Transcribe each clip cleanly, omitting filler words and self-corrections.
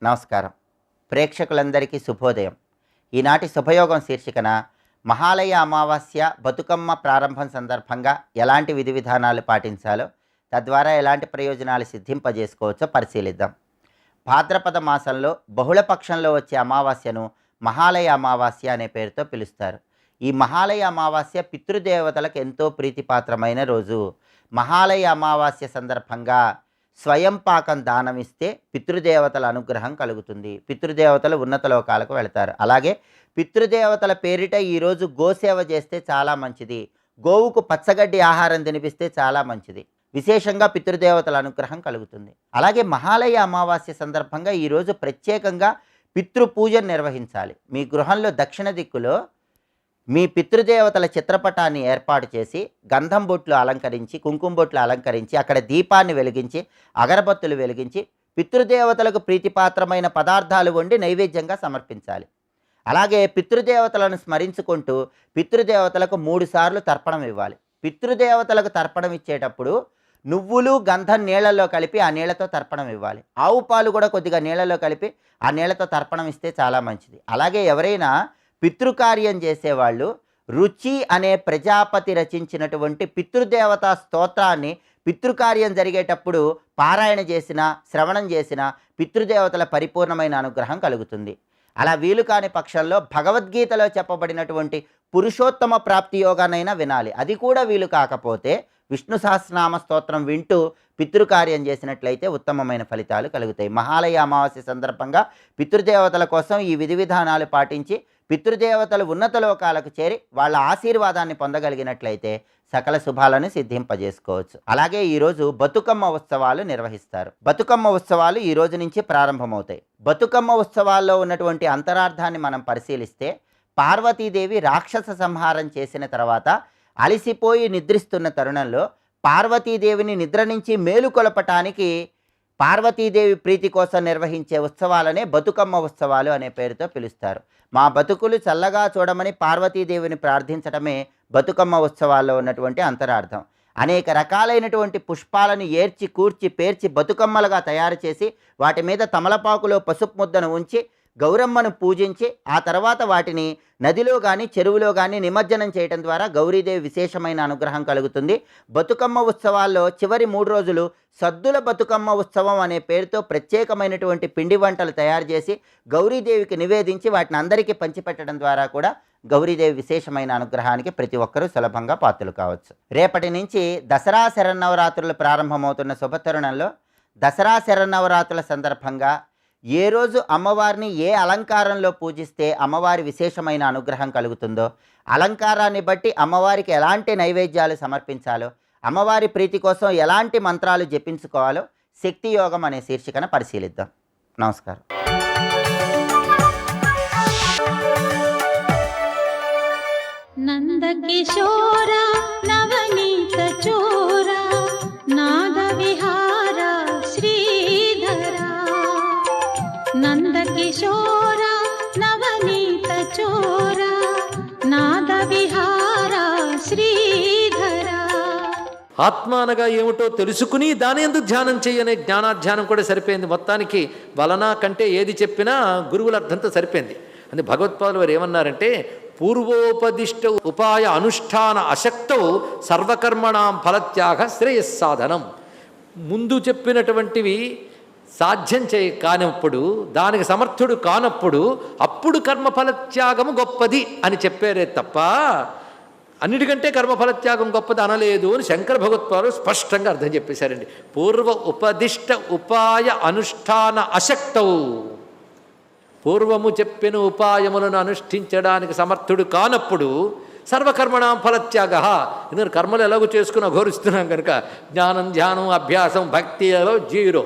నమస్కారం. ప్రేక్షకులందరికీ శుభోదయం. ఈనాటి శుభయోగం శీర్షికన మహాలయ అమావాస్య బతుకమ్మ ప్రారంభం సందర్భంగా ఎలాంటి విధి విధానాలు పాటించాలో, తద్వారా ఎలాంటి ప్రయోజనాలు సిద్ధింపజేసుకోవచ్చో పరిశీలిద్దాం. భాద్రపద మాసంలో బహుళపక్షంలో వచ్చే అమావాస్యను మహాలయ అమావాస్య అనే పేరుతో పిలుస్తారు. ఈ మహాలయ అమావాస్య పితృదేవతలకు ఎంతో ప్రీతిపాత్రమైన రోజు. మహాలయ అమావాస్య సందర్భంగా స్వయం పాకం దానం ఇస్తే పితృదేవతల అనుగ్రహం కలుగుతుంది. పితృదేవతలు ఉన్నత లోకాలకు వెళతారు. అలాగే పితృదేవతల పేరిట ఈరోజు గోసేవ చేస్తే చాలా మంచిది. గోవుకు పచ్చగడ్డి ఆహారం తినిపిస్తే చాలా మంచిది. విశేషంగా పితృదేవతల అనుగ్రహం కలుగుతుంది. అలాగే మహాలయ అమావాస్య సందర్భంగా ఈరోజు ప్రత్యేకంగా పితృపూజను నిర్వహించాలి. మీ గృహంలో దక్షిణ దిక్కులో మీ పితృదేవతల చిత్రపటాన్ని ఏర్పాటు చేసి గంధం బొట్లు అలంకరించి, కుంకుమ బొట్లు అలంకరించి, అక్కడ దీపాన్ని వెలిగించి, అగరబత్తులు వెలిగించి పితృదేవతలకు ప్రీతిపాత్రమైన పదార్థాలు వండి నైవేద్యంగా సమర్పించాలి. అలాగే పితృదేవతలను స్మరించుకుంటూ పితృదేవతలకు 3 సార్లు తర్పణం ఇవ్వాలి. పితృదేవతలకు తర్పణం ఇచ్చేటప్పుడు నువ్వులు గంధం నీళ్లలో కలిపి ఆ నీళ్లతో తర్పణం ఇవ్వాలి. ఆవు పాలు కూడా కొద్దిగా నీళ్లలో కలిపి ఆ నీళ్లతో తర్పణం ఇస్తే చాలా మంచిది. అలాగే ఎవరైనా పితృకార్యం చేసేవాళ్ళు రుచి అనే ప్రజాపతి రచించినటువంటి పితృదేవతా స్తోత్రాన్ని పితృకార్యం జరిగేటప్పుడు పారాయణ చేసిన, శ్రవణం చేసిన పితృదేవతల పరిపూర్ణమైన అనుగ్రహం కలుగుతుంది. అలా వీలు కాని పక్షంలో భగవద్గీతలో చెప్పబడినటువంటి పురుషోత్తమ ప్రాప్తి యోగానైనా వినాలి. అది కూడా వీలు కాకపోతే విష్ణు సహస్రనామ స్తోత్రం వింటూ పితృకార్యం చేసినట్లయితే ఉత్తమమైన ఫలితాలు కలుగుతాయి. మహాలయ అమావాస్య సందర్భంగా పితృదేవతల కోసం ఈ విధి విధానాలు పాటించి పితృదేవతలు ఉన్నత లోకాలకు చేరి వాళ్ళ ఆశీర్వాదాన్ని పొందగలిగినట్లయితే సకల శుభాలను సిద్ధింపజేసుకోవచ్చు. అలాగే ఈరోజు బతుకమ్మ ఉత్సవాలు నిర్వహిస్తారు. బతుకమ్మ ఉత్సవాలు ఈ రోజు నుంచి ప్రారంభమవుతాయి. బతుకమ్మ ఉత్సవాల్లో ఉన్నటువంటి అంతరార్థాన్ని మనం పరిశీలిస్తే, పార్వతీదేవి రాక్షస సంహారం చేసిన తర్వాత అలిసిపోయి నిద్రిస్తున్న తరుణంలో పార్వతీదేవిని నిద్ర నుంచి మేలుకొలపటానికి పార్వతీదేవి ప్రీతి కోసం నిర్వహించే ఉత్సవాలనే బతుకమ్మ ఉత్సవాలు అనే పేరుతో పిలుస్తారు. మా బతుకులు చల్లగా చూడమని పార్వతీదేవిని ప్రార్థించడమే బతుకమ్మ ఉత్సవాల్లో ఉన్నటువంటి అంతరార్థం. అనేక రకాలైనటువంటి పుష్పాలను ఏర్చి కూర్చి పేర్చి బతుకమ్మలుగా తయారు చేసి వాటి మీద తమలపాకులో పసుపు ముద్దను ఉంచి గౌరమ్మను పూజించి ఆ తర్వాత వాటిని నదిలో కానీ చెరువులో కానీ నిమజ్జనం చేయడం ద్వారా గౌరీదేవి విశేషమైన అనుగ్రహం కలుగుతుంది. బతుకమ్మ ఉత్సవాల్లో చివరి 3 రోజులు సద్దుల బతుకమ్మ ఉత్సవం అనే పేరుతో ప్రత్యేకమైనటువంటి పిండి వంటలు తయారు చేసి గౌరీదేవికి నివేదించి వాటిని అందరికీ పంచిపెట్టడం ద్వారా కూడా గౌరీదేవి విశేషమైన అనుగ్రహానికి ప్రతి ఒక్కరూ సులభంగా పాత్రలు కావచ్చు. రేపటి నుంచి దసరా శరన్నవరాత్రులు ప్రారంభమవుతున్న శుభతరుణంలో దసరా శరన్నవరాత్రుల సందర్భంగా ఏ రోజు అమ్మవారిని ఏ అలంకారంలో పూజిస్తే అమ్మవారి విశేషమైన అనుగ్రహం కలుగుతుందో, అలంకారాన్ని బట్టి అమ్మవారికి ఎలాంటి నైవేద్యాలు సమర్పించాలో, అమ్మవారి ప్రీతి కోసం ఎలాంటి మంత్రాలు జపించుకోవాలో శక్తి యోగం అనే శీర్షికన పరిశీలిద్దాం. నమస్కారం. నందకిశోర నవనీత చోర నాద విహార శ్రీధర, నందకిశోర నవనీత చోర నాద విహార శ్రీధర. ఆత్మ అనగా ఏమిటో తెలుసుకుని దాని యందు ధ్యానం చేయనే జ్ఞానాధ్యానం కూడా సరిపోయింది. మొత్తానికి వలన కంటే ఏది చెప్పినా గురువుల అర్థంతో సరిపోయింది. అందుకే భగవత్పాదులు వారు ఏమన్నారంటే, పూర్వోపదిష్ట ఉపాయ అనుష్ఠాన అశక్తౌ సర్వకర్మణాం ఫలత్యాగ శ్రేయస్సాధనం. ముందు చెప్పినటువంటివి సాధ్యం కానప్పుడు, దానికి సమర్థుడు కానప్పుడు అప్పుడు కర్మఫలత్యాగము గొప్పది అని చెప్పారే తప్ప అన్నిటికంటే కర్మఫలత్యాగం గొప్పది అనలేదు అని శంకర భగవత్పాదులు స్పష్టంగా అర్థం చెప్పేశారండి. పూర్వ ఉపదిష్ట ఉపాయ అనుష్ఠాన అశక్తవు, పూర్వము చెప్పిన ఉపాయములను అనుష్ఠించడానికి సమర్థుడు కానప్పుడు సర్వకర్మణాం ఫలత్యాగ. ఎందుకంటే కర్మలు ఎలాగో చేసుకుని అఘోరిస్తున్నాం కనుక జ్ఞానం, ధ్యానం, అభ్యాసం, భక్తిలో 0.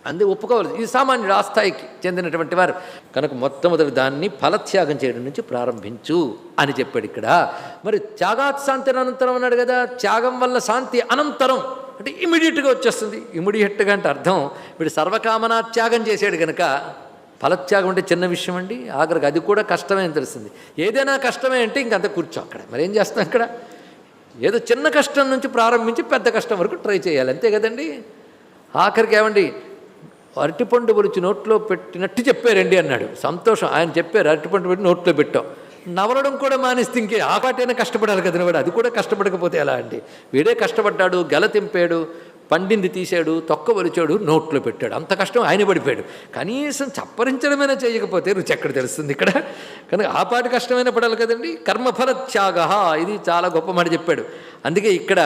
అందుకే ఒప్పుకోవాలి. ఇది సామాన్యుడు ఆ స్థాయికి చెందినటువంటి వారు కనుక మొట్టమొదటి దాన్ని ఫలత్యాగం చేయడం నుంచి ప్రారంభించు అని చెప్పాడు ఇక్కడ. మరి త్యాగాత్ శాంతి అనంతరం అన్నాడు కదా. త్యాగం వల్ల శాంతి అనంతరం అంటే ఇమీడియట్గా వచ్చేస్తుంది. ఇమీడియట్గా అంటే అర్థం వీడు సర్వకామనా త్యాగం చేశాడు కనుక ఫలత్యాగం అంటే చిన్న విషయం అండి. ఆఖరికి అది కూడా కష్టమే అని తెలిసింది. ఏదైనా కష్టమే అంటే ఇంకంత కూర్చో అక్కడ, మరేం చేస్తాం అక్కడ. ఏదో చిన్న కష్టం నుంచి ప్రారంభించి పెద్ద కష్టం వరకు ట్రై చేయాలి, అంతే కదండి. ఆఖరికి ఏమండి అరటిపండు ఒలిచి నోట్లో పెట్టినట్టు చెప్పారండి అన్నాడు. సంతోషం, ఆయన చెప్పారు, అరటిపండు పెట్టి నోట్లో పెట్టాం. నవలడం కూడా మానేస్తే ఇంకే ఆ పాటైనా కష్టపడాలి కదా వాడు, అది కూడా కష్టపడకపోతే ఎలా అండి? వీడే కష్టపడ్డాడు, గల తెంపాడు, పండింది తీశాడు, తొక్క ఒలిచాడు, నోట్లో పెట్టాడు. అంత కష్టం ఆయన పడిపోయాడు. కనీసం చప్పరించడమైనా చేయకపోతే రుచి ఎక్కడ తెలుస్తుంది ఇక్కడ? కనుక ఆ పాటి కష్టమైనా పడాలి కదండి. కర్మఫల త్యాగ, ఇది చాలా గొప్ప మాట చెప్పాడు. అందుకే ఇక్కడ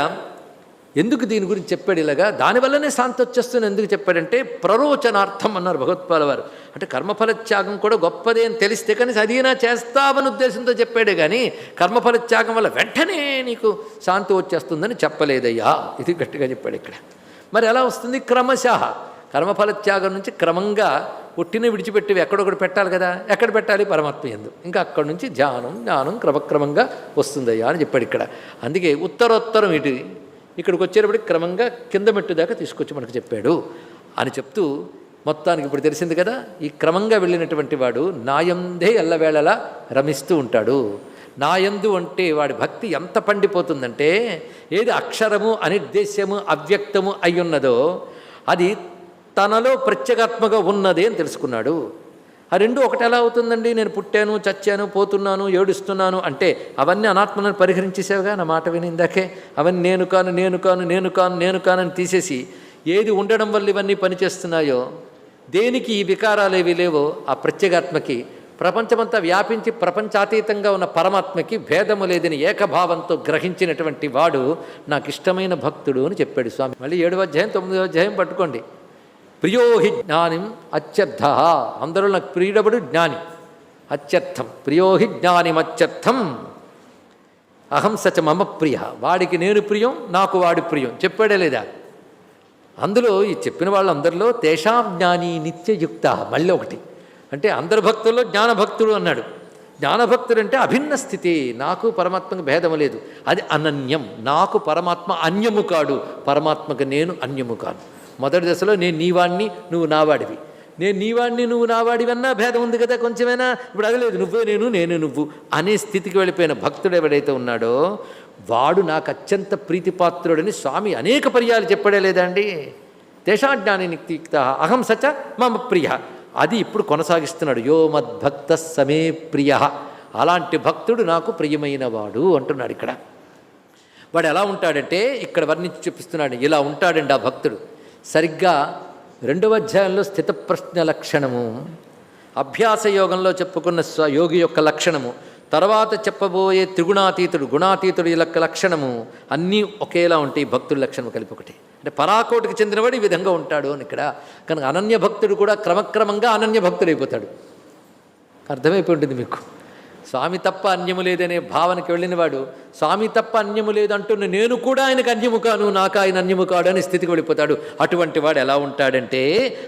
ఎందుకు దీని గురించి చెప్పాడు ఇలాగా, దానివల్లనే శాంతి వచ్చేస్తుంది ఎందుకు చెప్పాడంటే ప్రరోచనార్థం అన్నారు భగవత్పాల వారు. అంటే కర్మఫల త్యాగం కూడా గొప్పదే అని తెలిస్తే కానీ అదీనా చేస్తావని ఉద్దేశంతో చెప్పాడే కానీ కర్మఫల త్యాగం వల్ల వెంటనే నీకు శాంతి వచ్చేస్తుందని చెప్పలేదయ్యా. ఇది గట్టిగా చెప్పాడు ఇక్కడ. మరి ఎలా వస్తుంది? క్రమశః కర్మఫల త్యాగం నుంచి క్రమంగా ఒట్టిన విడిచిపెట్టి ఎక్కడొకటి పెట్టాలి కదా. ఎక్కడ పెట్టాలి? పరమాత్మ యందు. ఇంకా అక్కడి నుంచి జ్ఞానం క్రమక్రమంగా వస్తుందయ్యా అని చెప్పాడు ఇక్కడ. అందుకే ఉత్తరోత్తరం ఇక్కడికి వచ్చేటప్పటికి క్రమంగా కింద మెట్టు దాకా తీసుకొచ్చి మనకు చెప్పాడు అని చెప్తూ, మొత్తానికి ఇప్పుడు తెలిసింది కదా, ఈ క్రమంగా వెళ్ళినటువంటి వాడు నాయందే ఎల్లవేళలా రమిస్తూ ఉంటాడు. నాయందు అంటే వాడి భక్తి ఎంత పండిపోతుందంటే, ఏది అక్షరము అనిర్దేశ్యము అవ్యక్తము అయ్యున్నదో అది తనలో ప్రత్యేగాత్మగా ఉన్నదే అని తెలుసుకున్నాడు. ఆ రెండు ఒకటి ఎలా అవుతుందండి? నేను పుట్టాను, చచ్చాను, పోతున్నాను, ఏడుస్తున్నాను అంటే అవన్నీ అనాత్మలను పరిహరించేసావుగా నా మాట విని ఇందాకే. అవన్నీ నేను కాను అని తీసేసి ఏది ఉండడం వల్ల ఇవన్నీ పనిచేస్తున్నాయో, దేనికి ఈ వికారాలేవి లేవో ఆ ప్రత్యేగాత్మకి, ప్రపంచమంతా వ్యాపించి ప్రపంచాతీతంగా ఉన్న పరమాత్మకి భేదము లేదని ఏకభావంతో గ్రహించినటువంటి వాడు నాకు ఇష్టమైన భక్తుడు అని చెప్పాడు స్వామి. మళ్ళీ 7వ అధ్యాయం 9వ అధ్యాయం పట్టుకోండి. ప్రియోహి జ్ఞానిం అత్యర్థ, అందరూ నాకు ప్రియుడబడు జ్ఞాని. అత్యర్థం ప్రియోహి జ్ఞానిం అత్యర్థం అహం సచ మమ ప్రియ, వాడికి నేను ప్రియం, నాకు వాడి ప్రియం చెప్పాడే లేదా? అందులో ఈ చెప్పిన వాళ్ళందరిలో తేషాం జ్ఞాని నిత్యయుక్త, మళ్ళీ ఒకటి అంటే అందరు భక్తుల్లో జ్ఞానభక్తుడు అన్నాడు. జ్ఞానభక్తుడు అంటే అభిన్న స్థితి, నాకు పరమాత్మకు భేదము లేదు, అది అనన్యం. నాకు పరమాత్మ అన్యము కాడు, పరమాత్మకు నేను అన్యము కాను. మొదటి దశలో నేను నీవాణ్ణి నువ్వు నావాడివి, నేను నీవాణ్ణి నువ్వు నావాడివన్నా భేదం ఉంది కదా కొంచెమైనా. ఇప్పుడు అదలేదు, నువ్వే నేను నేనే నువ్వు అనే స్థితికి వెళ్ళిపోయిన భక్తుడు ఎవడైతే ఉన్నాడో వాడు నాకు అత్యంత ప్రీతిపాత్రుడని స్వామి అనేక పర్యాలు చెప్పడే లేదా అండి. తేషాజ్ఞాని నిత్యుక్త అహం సచ మమ ప్రియ, అది ఇప్పుడు కొనసాగిస్తున్నాడు. యో మద్భక్త సమే ప్రియ, అలాంటి భక్తుడు నాకు ప్రియమైన వాడు అంటున్నాడు ఇక్కడ. వాడు ఎలా ఉంటాడంటే ఇక్కడ వర్ణించి చూపిస్తున్నాడు, ఇలా ఉంటాడండి ఆ భక్తుడు. సరిగ్గా 2వ అధ్యాయంలో స్థితప్రజ్ఞ లక్షణము, అభ్యాస యోగంలో చెప్పుకున్న యోగి యొక్క లక్షణము, తర్వాత చెప్పబోయే త్రిగుణాతీతుడు గుణాతీతుడు యొక్క లక్షణము అన్నీ ఒకేలా ఉంటాయి. భక్తుల లక్షణం కలిపి ఒకటి. అంటే పరాకోటికి చెందినవాడు ఈ విధంగా ఉంటాడు అని ఇక్కడ. కనుక అనన్య భక్తుడు కూడా క్రమక్రమంగా అనన్య భక్తుడు అయిపోతాడు. అర్థమైపోయి ఉంటుంది మీకు. స్వామి తప్ప అన్యము లేదనే భావనకి వెళ్ళినవాడు స్వామి తప్ప అన్యము లేదంటున్న నేను కూడా ఆయనకు అన్యము కాను, నాకు ఆయన అన్యము కాడు అనే స్థితికి వెళ్ళిపోతాడు. అటువంటి వాడు ఎలా ఉంటాడంటే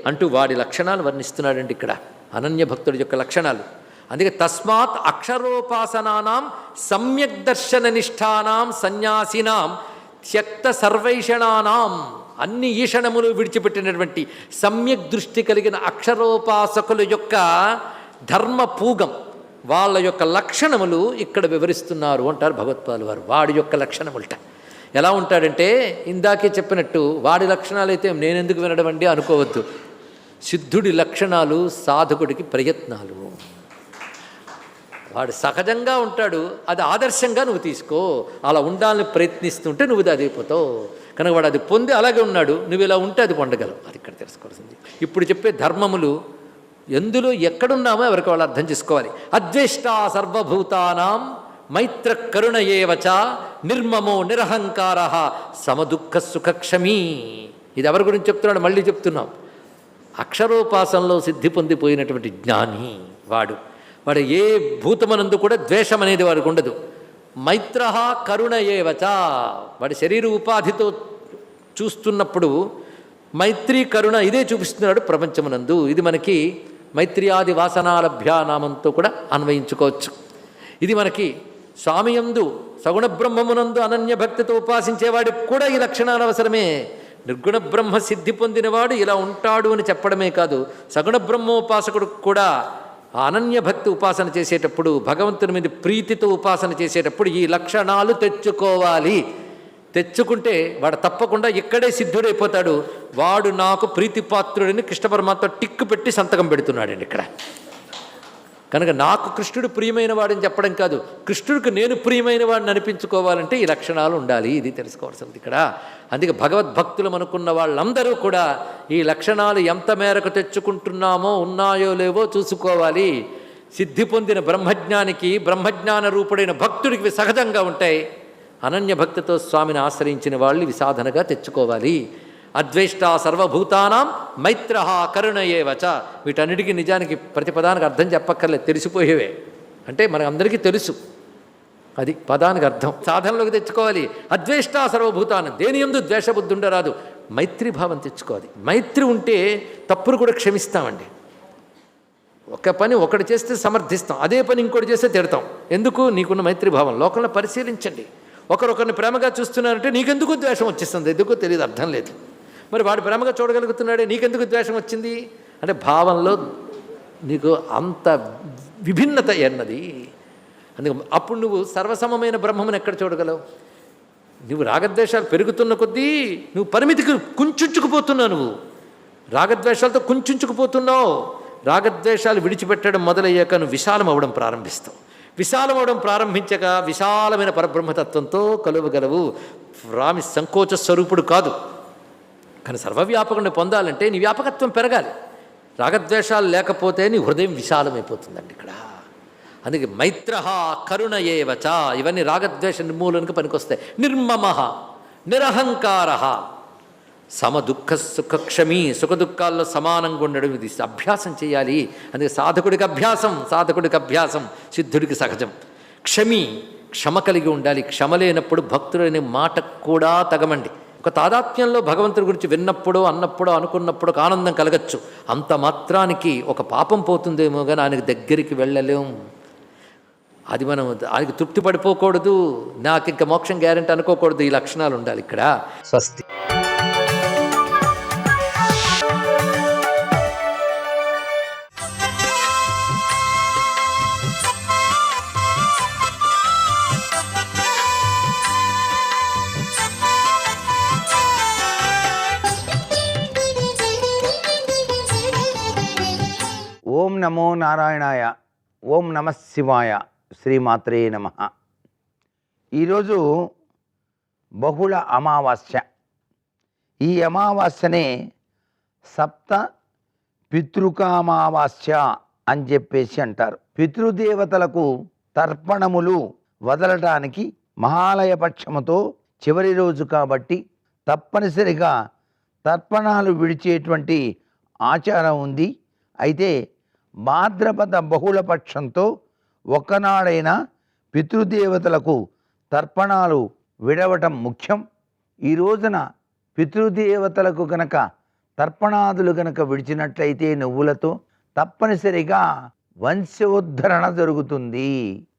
అంటూ వాడి లక్షణాలు వర్ణిస్తున్నాడండి ఇక్కడ, అనన్య భక్తుడి యొక్క లక్షణాలు. అందుకే తస్మాత్ అక్షరోపాసనానాం సమ్యక్ దర్శన నిష్ఠానాం సన్యాసినాం త్యక్త సర్వైషణానాం, అన్ని ఈషణములు విడిచిపెట్టినటువంటి సమ్యక్ దృష్టి కలిగిన అక్షరోపాసకుల యొక్క ధర్మ పూగం, వాళ్ళ యొక్క లక్షణములు ఇక్కడ వివరిస్తున్నారు అంటారు భగవత్పాదుల వారు. వాడి యొక్క లక్షణములట ఎలా ఉంటాడంటే ఇందాకే చెప్పినట్టు వాడి లక్షణాలైతే నేనెందుకు వినడం అండి అనుకోవద్దు. సిద్ధుడి లక్షణాలు సాధకుడికి ప్రయత్నాలు. వాడు సహజంగా ఉంటాడు, అది ఆదర్శంగా నువ్వు తీసుకో, అలా ఉండాలని ప్రయత్నిస్తుంటే నువ్వు అది అయిపోతావు. కనుక వాడు అది పొంది అలాగే ఉన్నాడు, నువ్వు ఇలా ఉంటే అది పొందగలవు. అది ఇక్కడ తెలుసుకోవాల్సింది. ఇప్పుడు చెప్పే ధర్మములు ఎందులో ఎక్కడున్నామో ఎవరికి వాళ్ళు అర్థం చేసుకోవాలి. అద్వేష్ట సర్వభూతానాం మైత్ర కరుణ ఏవచ నిర్మమో నిరహంకార సమదుఃఖ సుఖక్షమీ. ఇది ఎవరి గురించి చెప్తున్నాడు? మళ్ళీ చెప్తున్నాం. అక్షరోపాసనలో సిద్ధి పొందిపోయినటువంటి జ్ఞాని వాడు ఏ భూతమనందు కూడా ద్వేషం అనేది వాడికి ఉండదు. మైత్ర కరుణ ఏవచ, వాడి శరీర ఉపాధితో చూస్తున్నప్పుడు మైత్రి కరుణ ఇదే చూపిస్తున్నాడు ప్రపంచమునందు. ఇది మనకి మైత్రియాది వాసనాలభ్యానామంతో కూడా అన్వయించుకోవచ్చు. ఇది మనకి స్వామియందు సగుణ బ్రహ్మమునందు అనన్య భక్తితో ఉపాసించేవాడికి కూడా ఈ లక్షణాలు అవసరమే. నిర్గుణ బ్రహ్మ సిద్ధి పొందినవాడు ఇలా ఉంటాడు అని చెప్పడమే కాదు, సగుణ బ్రహ్మోపాసకుడు కూడా అనన్య భక్తి ఉపాసన చేసేటప్పుడు, భగవంతుని మీద ప్రీతితో ఉపాసన చేసేటప్పుడు ఈ లక్షణాలు తెచ్చుకోవాలి. తెచ్చుకుంటే వాడు తప్పకుండా ఇక్కడే సిద్ధుడైపోతాడు. వాడు నాకు ప్రీతిపాత్రుడిని కృష్ణ పరమాత్మ టిక్కు పెట్టి సంతకం పెడుతున్నాడండి ఇక్కడ. కనుక నాకు కృష్ణుడు ప్రియమైన వాడని చెప్పడం కాదు, కృష్ణుడికి నేను ప్రియమైన వాడిని అనిపించుకోవాలంటే ఈ లక్షణాలు ఉండాలి. ఇది తెలుసుకోవాల్సింది ఇక్కడ. అందుకే భగవద్భక్తులు అనుకున్న వాళ్ళందరూ కూడా ఈ లక్షణాలు ఎంత మేరకు తెచ్చుకుంటున్నామో, ఉన్నాయో లేవో చూసుకోవాలి. సిద్ధి పొందిన బ్రహ్మజ్ఞానికి, బ్రహ్మజ్ఞాన రూపుడైన భక్తుడికి ఇవి సహజంగా ఉంటాయి. అనన్య భక్తితో స్వామిని ఆశ్రయించిన వాళ్ళు ఇవి సాధనగా తెచ్చుకోవాలి. అద్వేష్ట సర్వభూతానాం మైత్ర కరుణయేవచ. వీటన్నిటికీ నిజానికి ప్రతిపదానికి అర్థం చెప్పక్కర్లేదు, తెలిసిపోయేవే. అంటే మనకు అందరికీ తెలుసు, అది పదానికి అర్థం. సాధనలోకి తెచ్చుకోవాలి. అద్వేష్ట సర్వభూతానం, దేని యందు ద్వేషబుద్ధి ఉండరాదు, మైత్రీభావం తెచ్చుకోవాలి. మైత్రి ఉంటే తప్పులు కూడా క్షమిస్తామండి. ఒక పని ఒకటి చేస్తే సమర్థిస్తాం, అదే పని ఇంకోటి చేస్తే తిడతాం. ఎందుకు? నీకున్న మైత్రీభావం. లోకంలో పరిశీలించండి, ఒకరొకరిని ప్రేమగా చూస్తున్నారంటే నీకెందుకు ద్వేషం వచ్చేస్తుంది, ఎందుకో తెలియదు, అర్థం లేదు. మరి వాడు ప్రేమగా చూడగలుగుతున్నాడే, నీకెందుకు ద్వేషం వచ్చింది అంటే భావంలో నీకు అంత విభిన్నత అన్నది. అందుకు అప్పుడు నువ్వు సర్వసమమైన బ్రహ్మమును ఎక్కడ చూడగలవు? నువ్వు రాగద్వేషాలు పెరుగుతున్న కొద్దీ నువ్వు పరిమితికి కుంచుకుపోతున్నావు. నువ్వు రాగద్వేషాలతో కుంచుకుపోతున్నావు. రాగద్వేషాలు విడిచిపెట్టడం మొదలయ్యాక నువ్వు విశాలం అవ్వడం ప్రారంభిస్తావు. విశాలం అవడం ప్రారంభించక విశాలమైన పరబ్రహ్మతత్వంతో కలువగలవు. రామి సంకోచ స్వరూపుడు కాదు, కానీ సర్వవ్యాపకుడిని పొందాలంటే నీ వ్యాపకత్వం పెరగాలి. రాగద్వేషాలు లేకపోతే నీ హృదయం విశాలమైపోతుందండి ఇక్కడ. అందుకే మైత్ర కరుణయేవచ, ఇవన్నీ రాగద్వేష నిర్మూలనకు పనికొస్తాయి. నిర్మమ నిరహంకార సమదుఃఖ సుఖక్షమి, సుఖదుఖాల్లో సమానంగా ఉండడం, ఇది అభ్యాసం చేయాలి. అందుకే సాధకుడికి అభ్యాసం, సిద్ధుడికి సహజం. క్షమి, క్షమ కలిగి ఉండాలి. క్షమ లేనప్పుడు భక్తుడు అనే మాట కూడా తగమండి. ఒక తాదాత్మ్యంలో భగవంతుడి గురించి విన్నప్పుడో అన్నప్పుడో అనుకున్నప్పుడు ఒక ఆనందం కలగచ్చు. అంత మాత్రానికి ఒక పాపం పోతుందేమో కానీ ఆయనకి దగ్గరికి వెళ్ళలేం. అది మనం ఆయనకి తృప్తి పడిపోకూడదు, నాకు ఇంకా మోక్షం గ్యారెంటీ అనుకోకూడదు. ఈ లక్షణాలు ఉండాలి ఇక్కడ. స్వస్తి. ఓం నమో నారాయణాయ. ఓం నమః శివాయ. శ్రీమాత్రే నమః. ఈరోజు బహుళ అమావాస్య. ఈ అమావాస్యనే సప్త పితృకామావాస్య అని చెప్పేసి అంటారు. పితృదేవతలకు తర్పణములు వదలడానికి మహాలయ పక్షముతో చివరి రోజు కాబట్టి తప్పనిసరిగా తర్పణాలు విడిచేటువంటి ఆచారం ఉంది. అయితే భాద్రపద బహుళపక్షంతో ఒక్కనాడైనా పితృదేవతలకు తర్పణాలు విడవటం ముఖ్యం. ఈ రోజున పితృదేవతలకు గనక తర్పణాదులు గనక విడిచినట్లయితే నువ్వులతో తప్పనిసరిగా వంశోద్ధరణ జరుగుతుంది.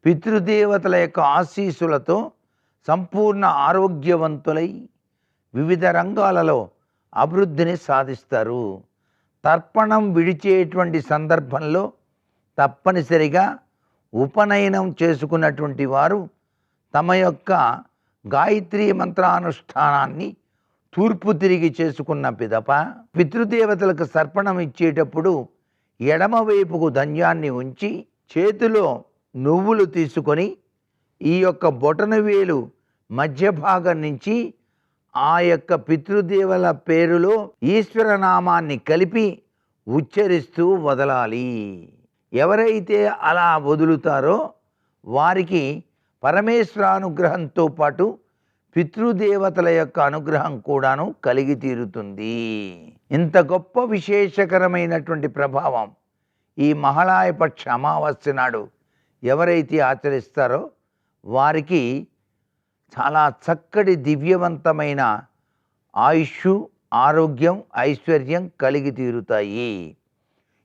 పితృదేవతల యొక్క ఆశీస్సులతో సంపూర్ణ ఆరోగ్యవంతులై వివిధ రంగాలలో అభివృద్ధిని సాధిస్తారు. తర్పణం విడిచేటువంటి సందర్భంలో తప్పనిసరిగా ఉపనయనం చేసుకున్నటువంటి వారు తమ యొక్క గాయత్రీ మంత్రానుష్ఠానాన్ని తూర్పు తిరిగి చేసుకున్న పిదప పితృదేవతలకు తర్పణం ఇచ్చేటప్పుడు ఎడమవైపుకు ధన్యాన్ని ఉంచి చేతిలో నువ్వులు తీసుకొని ఈ యొక్క బొటనవేలు మధ్య భాగం నుంచి ఆ యొక్క పితృదేవల పేరులో ఈశ్వరనామాన్ని కలిపి ఉచ్చరిస్తూ వదలాలి. ఎవరైతే అలా వదులుతారో వారికి పరమేశ్వరానుగ్రహంతో పాటు పితృదేవతల యొక్క అనుగ్రహం కూడాను కలిగి తీరుతుంది. ఇంత గొప్ప విశేషకరమైనటువంటి ప్రభావం ఈ మహాళయపక్ష అమావాస్య నాడు ఎవరైతే ఆచరిస్తారో వారికి చాలా చక్కటి దివ్యవంతమైన ఆయుష్, ఆరోగ్యం, ఐశ్వర్యం కలిగి తీరుతాయి.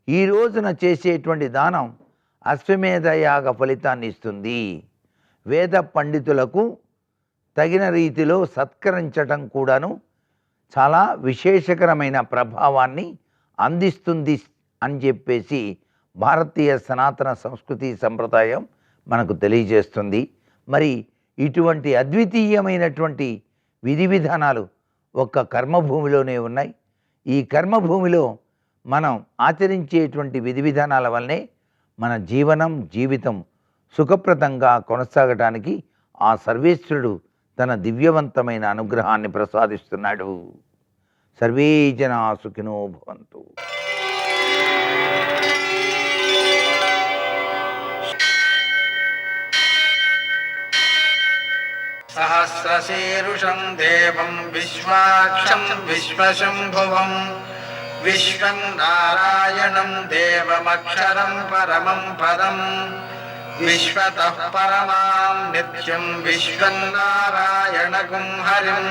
ఈ రోజున చేసేటువంటి దానం అశ్వమేధ యాగ ఫలితాన్ని ఇస్తుంది. వేద పండితులకు తగిన రీతిలో సత్కరించటం కూడాను చాలా విశేషకరమైన ప్రభావాన్ని అందిస్తుంది అని చెప్పేసి భారతీయ సనాతన సంస్కృతి సంప్రదాయం మనకు తెలియజేస్తుంది. మరి ఇటువంటి అద్వితీయమైనటువంటి విధి విధానాలు ఒక్క కర్మభూమిలోనే ఉన్నాయి. ఈ కర్మభూమిలో మనం ఆచరించేటువంటి విధి విధానాల వల్లనే మన జీవితం సుఖప్రదంగా కొనసాగడానికి ఆ సర్వేశ్వరుడు తన దివ్యవంతమైన అనుగ్రహాన్ని ప్రసాదిస్తున్నాడు. సర్వే జనా సుఖినో భవంతు. సహస్రశీరుషం దేవం విశ్వాక్షం విశ్వశంభువం విశ్వం నారాయణం దేవమక్షరం పరమం పదం విశ్వతః పరమాం నిత్యం విశ్వం నారాయణగుం హరిం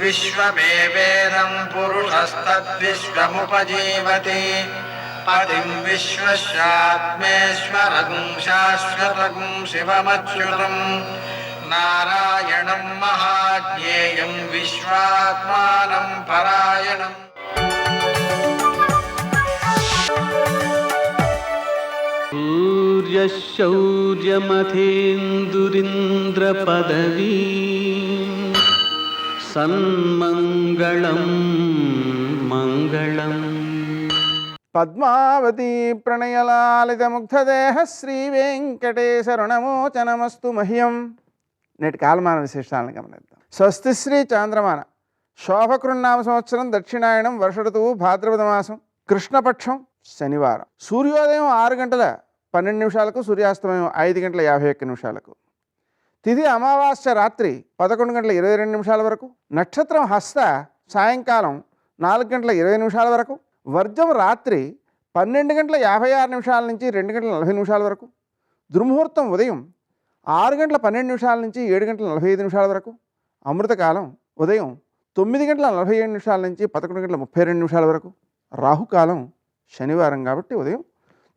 విశ్వమేవేదం పురుషస్తద్విశ్వముపజీవతి పతిం విశ్వస్యాత్మేశ్వరగుం శాశ్వతగుం శివమచ్యుతం నారాయణం మహాజ్ఞేయం విశ్వాత్మానం పరాయణం. సూర్యశౌర్యమథేందురింద్రపదవీ సన్మంగళం మంగళం. పద్మావతీ ప్రణయలాలితముగ్ధదేహ శ్రీ వెంకటేశరుణమోచనమస్తు మహ్యం. నేటి కాలమాన విశేషాలను గమనిద్దాం. స్వస్తి శ్రీ చాంద్రమాన శోభకృన్నామ సంవత్సరం దక్షిణాయనం వర్ష ఋతువు భాద్రపద మాసం కృష్ణపక్షం శనివారం. సూర్యోదయం 6:12 సూర్యాస్తమయం 5:51. తిథి అమావాస్య రాత్రి 11:22 వరకు. నక్షత్రం హస్త సాయంకాలం 4:20 వరకు. వర్జం రాత్రి 12:56 నుంచి 2:40 వరకు. దుర్ముహూర్తం ఉదయం 6:12 నుంచి 7:45 వరకు. అమృతకాలం ఉదయం 9:47 నుంచి 11:32 వరకు. రాహుకాలం శనివారం కాబట్టి ఉదయం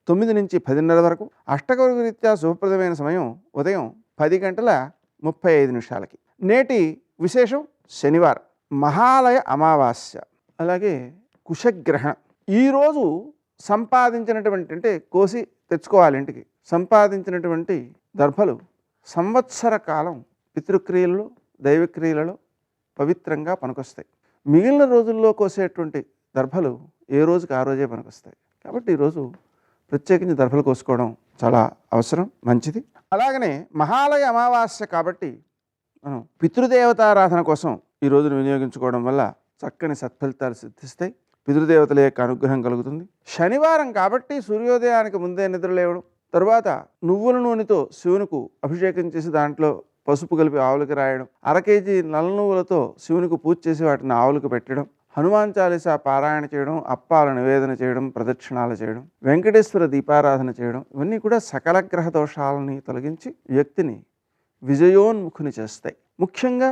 9 నుంచి 10:30 వరకు. అష్టకౌళ రీత్యా శుభప్రదమైన సమయం ఉదయం 10:35. నేటి విశేషం శనివారం మహాలయ అమావాస్య, అలాగే కుశగ్రహణం. ఈరోజు సంపాదించినటువంటి అంటే కోసి తెచ్చుకోవాలి ఇంటికి సంపాదించినటువంటి దర్భలు సంవత్సర కాలం పితృక్రియలలో దైవక్రియలలో పవిత్రంగా పనికొస్తాయి. మిగిలిన రోజుల్లో కోసేటువంటి దర్భలు ఏ రోజుకి ఆ రోజే పనికొస్తాయి. కాబట్టి ఈరోజు ప్రత్యేకించి దర్భలు కోసుకోవడం చాలా అవసరం, మంచిది. అలాగనే మహాలయ అమావాస్య కాబట్టి మనం పితృదేవతారాధన కోసం ఈ రోజును వినియోగించుకోవడం వల్ల చక్కని సత్ఫలితాలు సిద్ధిస్తాయి. పితృదేవతల యొక్క అనుగ్రహం కలుగుతుంది. శనివారం కాబట్టి సూర్యోదయానికి ముందే నిద్రలేవడం, తరువాత నువ్వుల నూనెతో శివునికి అభిషేకం చేసి దాంట్లో పసుపు కలిపి ఆవులకు రాయడం, 1/2 కేజీ నల్ల నువ్వులతో శివునికి పూజ చేసి వాటిని ఆవులకు పెట్టడం, హనుమాన్ చాలీసా పారాయణ చేయడం, అప్పాల నివేదన చేయడం, ప్రదక్షిణాలు చేయడం, వెంకటేశ్వర దీపారాధన చేయడం, ఇవన్నీ కూడా సకల గ్రహ దోషాలని తొలగించి వ్యక్తిని విజయోన్ముఖుని చేస్తాయి. ముఖ్యంగా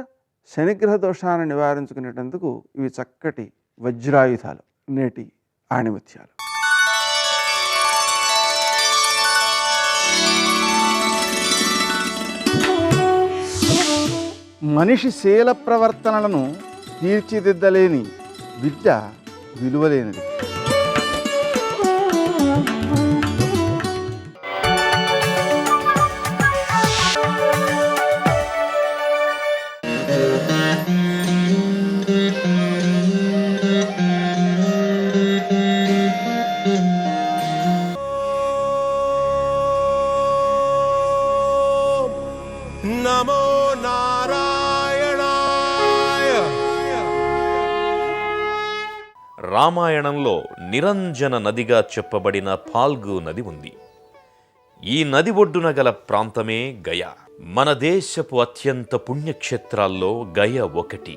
శనిగ్రహ దోషాన్ని నివారించుకునేటందుకు ఇవి చక్కటి వజ్రాయుధాలు, నేటి ఆణిముత్యాలు. మనిషి శీల ప్రవర్తనలను తీర్చిదిద్దలేని విద్య విలువలేనిది. నమో నారాయణాయ. రామాయణంలో నిరంజన నదిగా చెప్పబడిన ఫాల్గు నది ఉంది. ఈ నది ఒడ్డున గల ప్రాంతమే గయ. మన దేశపు అత్యంత పుణ్యక్షేత్రాల్లో గయ ఒకటి.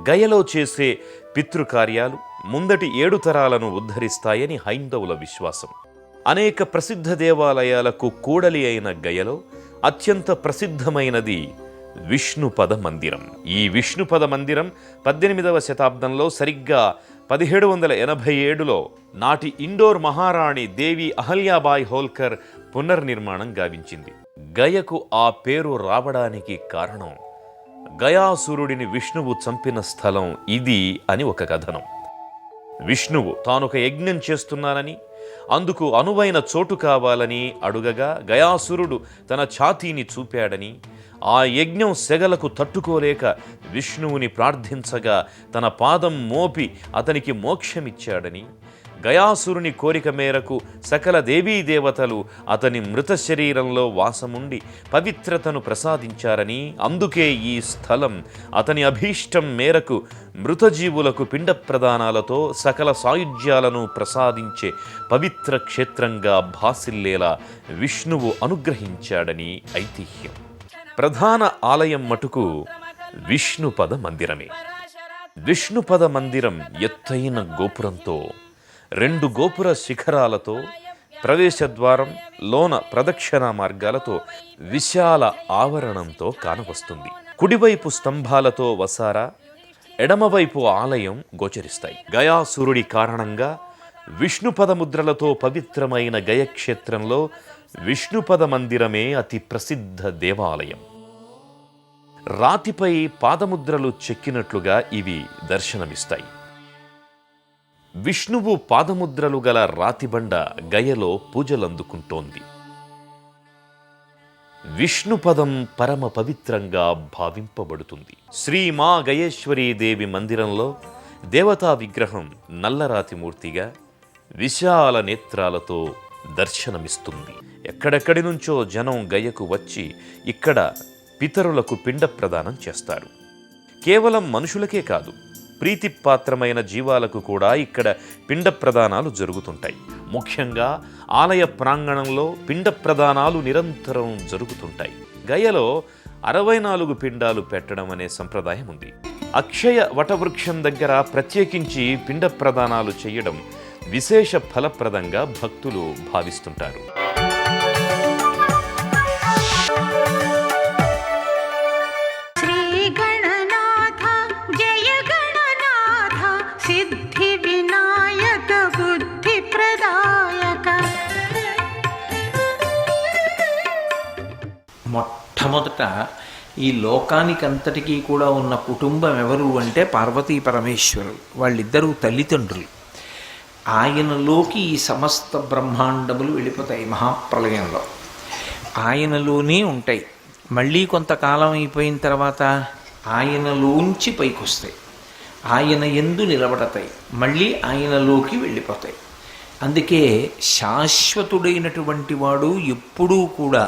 గయలో చేసే పితృకార్యాలు ముందటి 7 తరాలను ఉద్ధరిస్తాయని హైందవుల విశ్వాసం. అనేక ప్రసిద్ధ దేవాలయాలకు కూడలి అయిన గయలో అత్యంత ప్రసిద్ధమైనది విష్ణుపద మందిరం. ఈ విష్ణుపద మందిరం 18వ శతాబ్దంలో సరిగ్గా 1787లో నాటి ఇండోర్ మహారాణి దేవి అహల్యాబాయ్ హోల్కర్ పునర్నిర్మాణం గావించింది. గయకు ఆ పేరు రావడానికి కారణం గయాసురుడిని విష్ణువు చంపిన స్థలం ఇది అని ఒక కథనం. విష్ణువు తానొక యజ్ఞం చేస్తున్నానని, అందుకు అనువైన చోటు కావాలని అడుగగా గయాసురుడు తన ఛాతీని చూపాడని, ఆ యజ్ఞం సెగలకు తట్టుకోలేక విష్ణువుని ప్రార్థించగా తన పాదం మోపి అతనికి మోక్షమిచ్చాడని, గయాసురుని కోరిక మేరకు సకల దేవతలు అతని మృత శరీరంలో వాసముండి పవిత్రతను ప్రసాదించారని, అందుకే ఈ స్థలం అతని అభీష్టం మేరకు మృతజీవులకు పిండ ప్రదానాలతో సకల సాయుధ్యాలను ప్రసాదించే పవిత్ర క్షేత్రంగా భాసిల్లేలా విష్ణువు అనుగ్రహించాడని ఐతిహ్యం. ప్రధాన ఆలయం మటుకు విష్ణుపద మందిరమే. విష్ణుపద మందిరం ఎత్తైన గోపురంతో, 2 గోపుర శిఖరాలతో, ప్రవేశద్వారం, లోన ప్రదక్షిణా మార్గాలతో, విశాల ఆవరణంతో కానవస్తుంది. కుడివైపు స్తంభాలతో వసారా, ఎడమవైపు ఆలయం గోచరిస్తాయి. గయాసురుడి కారణంగా విష్ణుపద ముద్రలతో పవిత్రమైన గయక్షేత్రంలో విష్ణుపద మందిరమే అతి ప్రసిద్ధ దేవాలయం. రాతిపై పాదముద్రలు చెక్కినట్లుగా ఇవి దర్శనమిస్తాయి. విష్ణువు పాదముద్రలు గల రాతిబండ గయలో పూజలందుకుంటోంది. విష్ణుపదం పరమ పవిత్రంగా భావింపబడుతుంది. శ్రీ మా గయేశ్వరీదేవి మందిరంలో దేవతా విగ్రహం నల్లరాతిమూర్తిగా విశాల నేత్రాలతో దర్శనమిస్తుంది. ఎక్కడెక్కడి నుంచో జనం గయకు వచ్చి ఇక్కడ పితరులకు పిండ ప్రదానం చేస్తారు. కేవలం మనుషులకే కాదు, ప్రీతిపాత్రమైన జీవాలకు కూడా ఇక్కడ పిండ ప్రదానాలు జరుగుతుంటాయి. ముఖ్యంగా ఆలయ ప్రాంగణంలో పిండ ప్రదానాలు నిరంతరం జరుగుతుంటాయి. గయలో 64 పిండాలు పెట్టడం అనే సంప్రదాయం ఉంది. అక్షయ వటవృక్షం దగ్గర ప్రత్యేకించి పిండ ప్రదానాలు చేయడం విశేష ఫలప్రదంగా భక్తులు భావిస్తుంటారు. మొట్టమొదట ఈ లోకానికంతటికీ కూడా ఉన్న కుటుంబం ఎవరు అంటే పార్వతీ పరమేశ్వరులు. వాళ్ళిద్దరూ తల్లిదండ్రులు. ఆయనలోకి ఈ సమస్త బ్రహ్మాండములు వెళ్ళిపోతాయి మహాప్రళయంలో. ఆయనలోనే ఉంటాయి. మళ్ళీ కొంతకాలం అయిపోయిన తర్వాత ఆయనలోంచి పైకొస్తాయి. ఆయన యందు నిలబడతాయి, మళ్ళీ ఆయనలోకి వెళ్ళిపోతాయి. అందుకే శాశ్వతుడైనటువంటి వాడు ఎప్పుడూ కూడా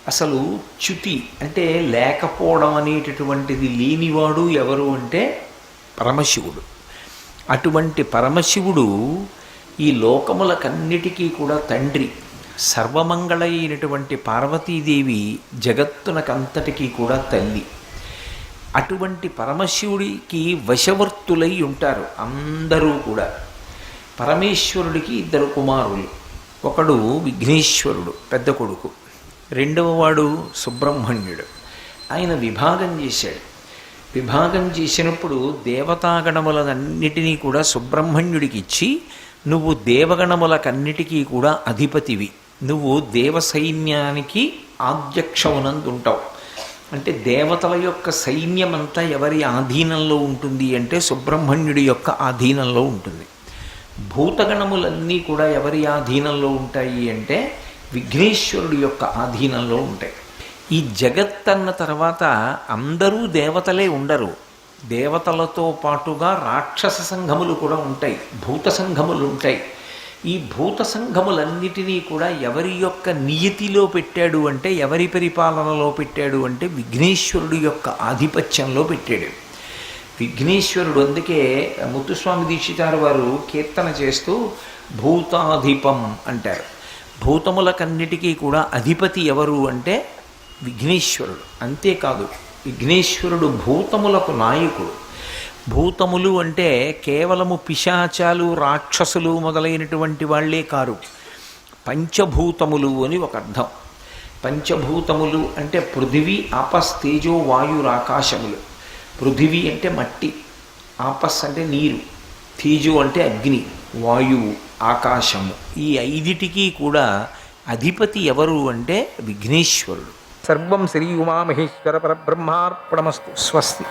అసలు చ్యుతి అంటే లేకపోవడం అనేటటువంటిది లేనివాడు ఎవరు అంటే పరమశివుడు. అటువంటి పరమశివుడు ఈ లోకములకన్నిటికీ కూడా తండ్రి. సర్వమంగళ అయినటువంటి పార్వతీదేవి జగత్తునకంతటికీ కూడా తల్లి. అటువంటి పరమశివుడికి వశవర్తులై ఉంటారు అందరూ కూడా. పరమేశ్వరుడికి 2 కుమారులు. ఒకడు విఘ్నేశ్వరుడు పెద్ద కొడుకు, రెండవ వాడు సుబ్రహ్మణ్యుడు. ఆయన విభాగం చేశాడు. విభాగం చేసినప్పుడు దేవతాగణములన్నిటినీ కూడా సుబ్రహ్మణ్యుడికి ఇచ్చి, నువ్వు దేవగణములకన్నిటికీ కూడా అధిపతివి, నువ్వు దేవ సైన్యానికి ఆధ్యక్షమునందుంటావు. అంటే దేవతల యొక్క సైన్యమంతా ఎవరి ఆధీనంలో ఉంటుంది అంటే సుబ్రహ్మణ్యుడి యొక్క ఆధీనంలో ఉంటుంది. భూతగణములన్నీ కూడా ఎవరి ఆధీనంలో ఉంటాయి అంటే విఘ్నేశ్వరుడి యొక్క ఆధీనంలో ఉంటాయి. ఈ జగత్తన్న తర్వాత అందరూ దేవతలే ఉండరు. దేవతలతో పాటుగా రాక్షస సంఘములు కూడా ఉంటాయి, భూత సంఘములు ఉంటాయి. ఈ భూత సంఘములన్నిటినీ కూడా ఎవరి యొక్క నియతిలో పెట్టాడు అంటే, ఎవరి పరిపాలనలో పెట్టాడు అంటే విఘ్నేశ్వరుడి యొక్క ఆధిపత్యంలో పెట్టాడు. విఘ్నేశ్వరుడు అందుకే ముత్తుస్వామి దీక్షితారు వారు కీర్తన చేస్తూ భూతాధిపం అంటారు. భూతములకన్నిటికీ కూడా అధిపతి ఎవరు అంటే విఘ్నేశ్వరుడు. అంతేకాదు విఘ్నేశ్వరుడు భూతములకు నాయకుడు. భూతములు అంటే కేవలము పిశాచాలు, రాక్షసులు మొదలైనటువంటి వాళ్లే కారు. పంచభూతములు అని ఒక అర్థం. పంచభూతములు అంటే పృథివీ, ఆపస్, తేజో, వాయురాకాశములు. పృథివీ అంటే మట్టి, ఆపస్ అంటే నీరు, తేజో అంటే అగ్ని, వాయువు, ఆకాశము. ఈ 5టికి కూడా అధిపతి ఎవరు అంటే విఘ్నేశ్వరుడు. సర్వం శ్రీ ఉమామహేశ్వర పరబ్రహ్మార్పణమస్తు. స్వస్తి.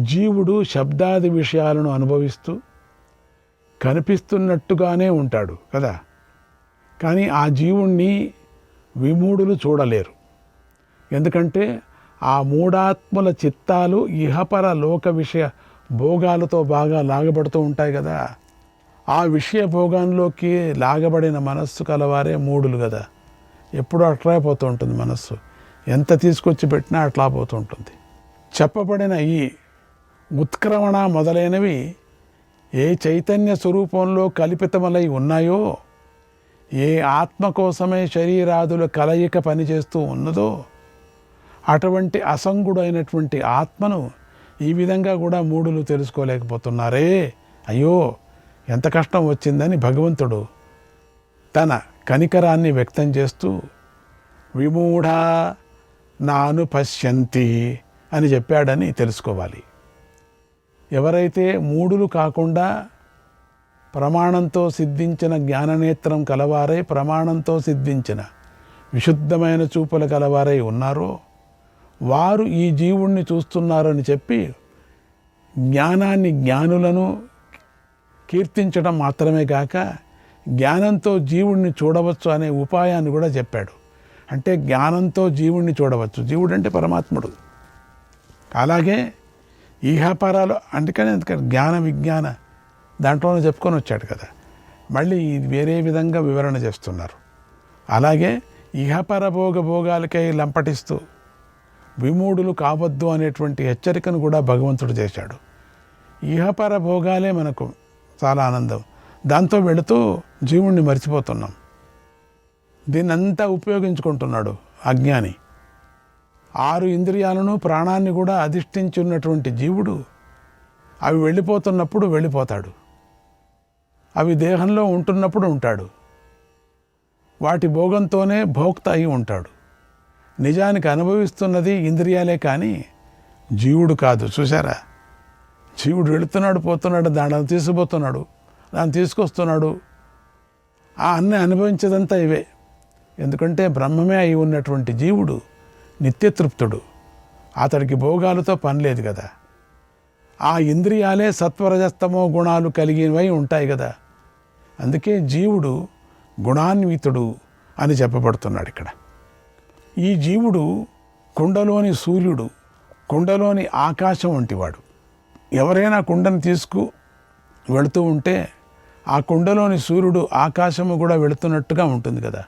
జీవుడు శబ్దాది విషయాలను అనుభవిస్తూ కనిపిస్తున్నట్టుగానే ఉంటాడు కదా, కానీ ఆ జీవుణ్ణి విమూఢులు చూడలేరు. ఎందుకంటే ఆ మూఢాత్ముల చిత్తాలు ఇహపర లోక విషయ భోగాలతో బాగా లాగబడుతూ ఉంటాయి కదా. ఆ విషయ భోగాల్లోకి లాగబడిన మనస్సు కలవారే మూఢులు కదా. ఎప్పుడూ అట్లా పోతూ ఉంటుంది మనస్సు, ఎంత తీసుకొచ్చి పెట్టినా అట్లా పోతూ ఉంటుంది. చెప్పబడిన ఈ ఉత్క్రమణ మొదలైనవి ఏ చైతన్య స్వరూపంలో కల్పితములై ఉన్నాయో, ఏ ఆత్మ కోసమే శరీరాదుల కలయిక పనిచేస్తూ ఉన్నదో, అటువంటి అసంగుడైనటువంటి ఆత్మను ఈ విధంగా కూడా మూఢులు తెలుసుకోలేకపోతున్నారే. అయ్యో ఎంత కష్టం వచ్చిందని భగవంతుడు తన కనికరాన్ని వ్యక్తం చేస్తూ విమూఢ నాను పశ్యంతి అని చెప్పాడని తెలుసుకోవాలి. ఎవరైతే మూఢులు కాకుండా ప్రమాణంతో సిద్ధించిన జ్ఞాననేత్రం కలవారై, ప్రమాణంతో సిద్ధించిన విశుద్ధమైన చూపులు కలవారై ఉన్నారో వారు ఈ జీవుణ్ణి చూస్తున్నారని చెప్పి జ్ఞానాన్ని, జ్ఞానులను కీర్తించడం మాత్రమే కాక జ్ఞానంతో జీవుణ్ణి చూడవచ్చు అనే ఉపాయాన్ని కూడా చెప్పాడు. అంటే జ్ఞానంతో జీవుణ్ణి చూడవచ్చు. జీవుడు అంటే పరమాత్ముడు. అలాగే ఇహపరాలు అందుకని జ్ఞాన విజ్ఞాన దాంట్లోనే చెప్పుకొని వచ్చాడు కదా. మళ్ళీ వేరే విధంగా వివరణ చేస్తున్నారు. అలాగే ఇహపర భోగాలకై లంపటిస్తూ విమూఢులు కావద్దు అనేటువంటి హెచ్చరికను కూడా భగవంతుడు చేశాడు. ఇహపర భోగాలే మనకు చాలా ఆనందం, దాంతో వెళుతూ జీవుణ్ణి మర్చిపోతున్నాం. దీన్నంతా ఉపయోగించుకుంటున్నాడు అజ్ఞాని. 6 ఇంద్రియాలను, ప్రాణాన్ని కూడా అధిష్ఠించి ఉన్నటువంటి జీవుడు అవి వెళ్ళిపోతున్నప్పుడు వెళ్ళిపోతాడు, అవి దేహంలో ఉంటున్నప్పుడు ఉంటాడు, వాటి భోగంతోనే భోక్త అయి ఉంటాడు. నిజానికి అనుభవిస్తున్నది ఇంద్రియాలే కానీ జీవుడు కాదు. చూసారా, జీవుడు వెళుతున్నాడు, పోతున్నాడు, దాన్ని తీసుకుపోతున్నాడు, దాన్ని తీసుకొస్తున్నాడు. ఆ అన్నీ అనుభవించేదంతా ఇవే. ఎందుకంటే బ్రహ్మమే అయి ఉన్నటువంటి జీవుడు నిత్యతృప్తుడు, అతడికి భోగాలతో పని లేదు కదా. ఆ ఇంద్రియాలే సత్వరజస్తమో గుణాలు కలిగినవై ఉంటాయి కదా. అందుకే జీవుడు గుణాన్వితుడు అని చెప్పబడుతున్నాడు ఇక్కడ. ఈ జీవుడు కుండలోని సూర్యుడు, కుండలోని ఆకాశం వంటివాడు. ఎవరైనా కుండను తీసుకు వెళుతూ ఉంటే ఆ కుండలోని సూర్యుడు ఆకాశము కూడా వెళుతున్నట్టుగా ఉంటుంది కదా.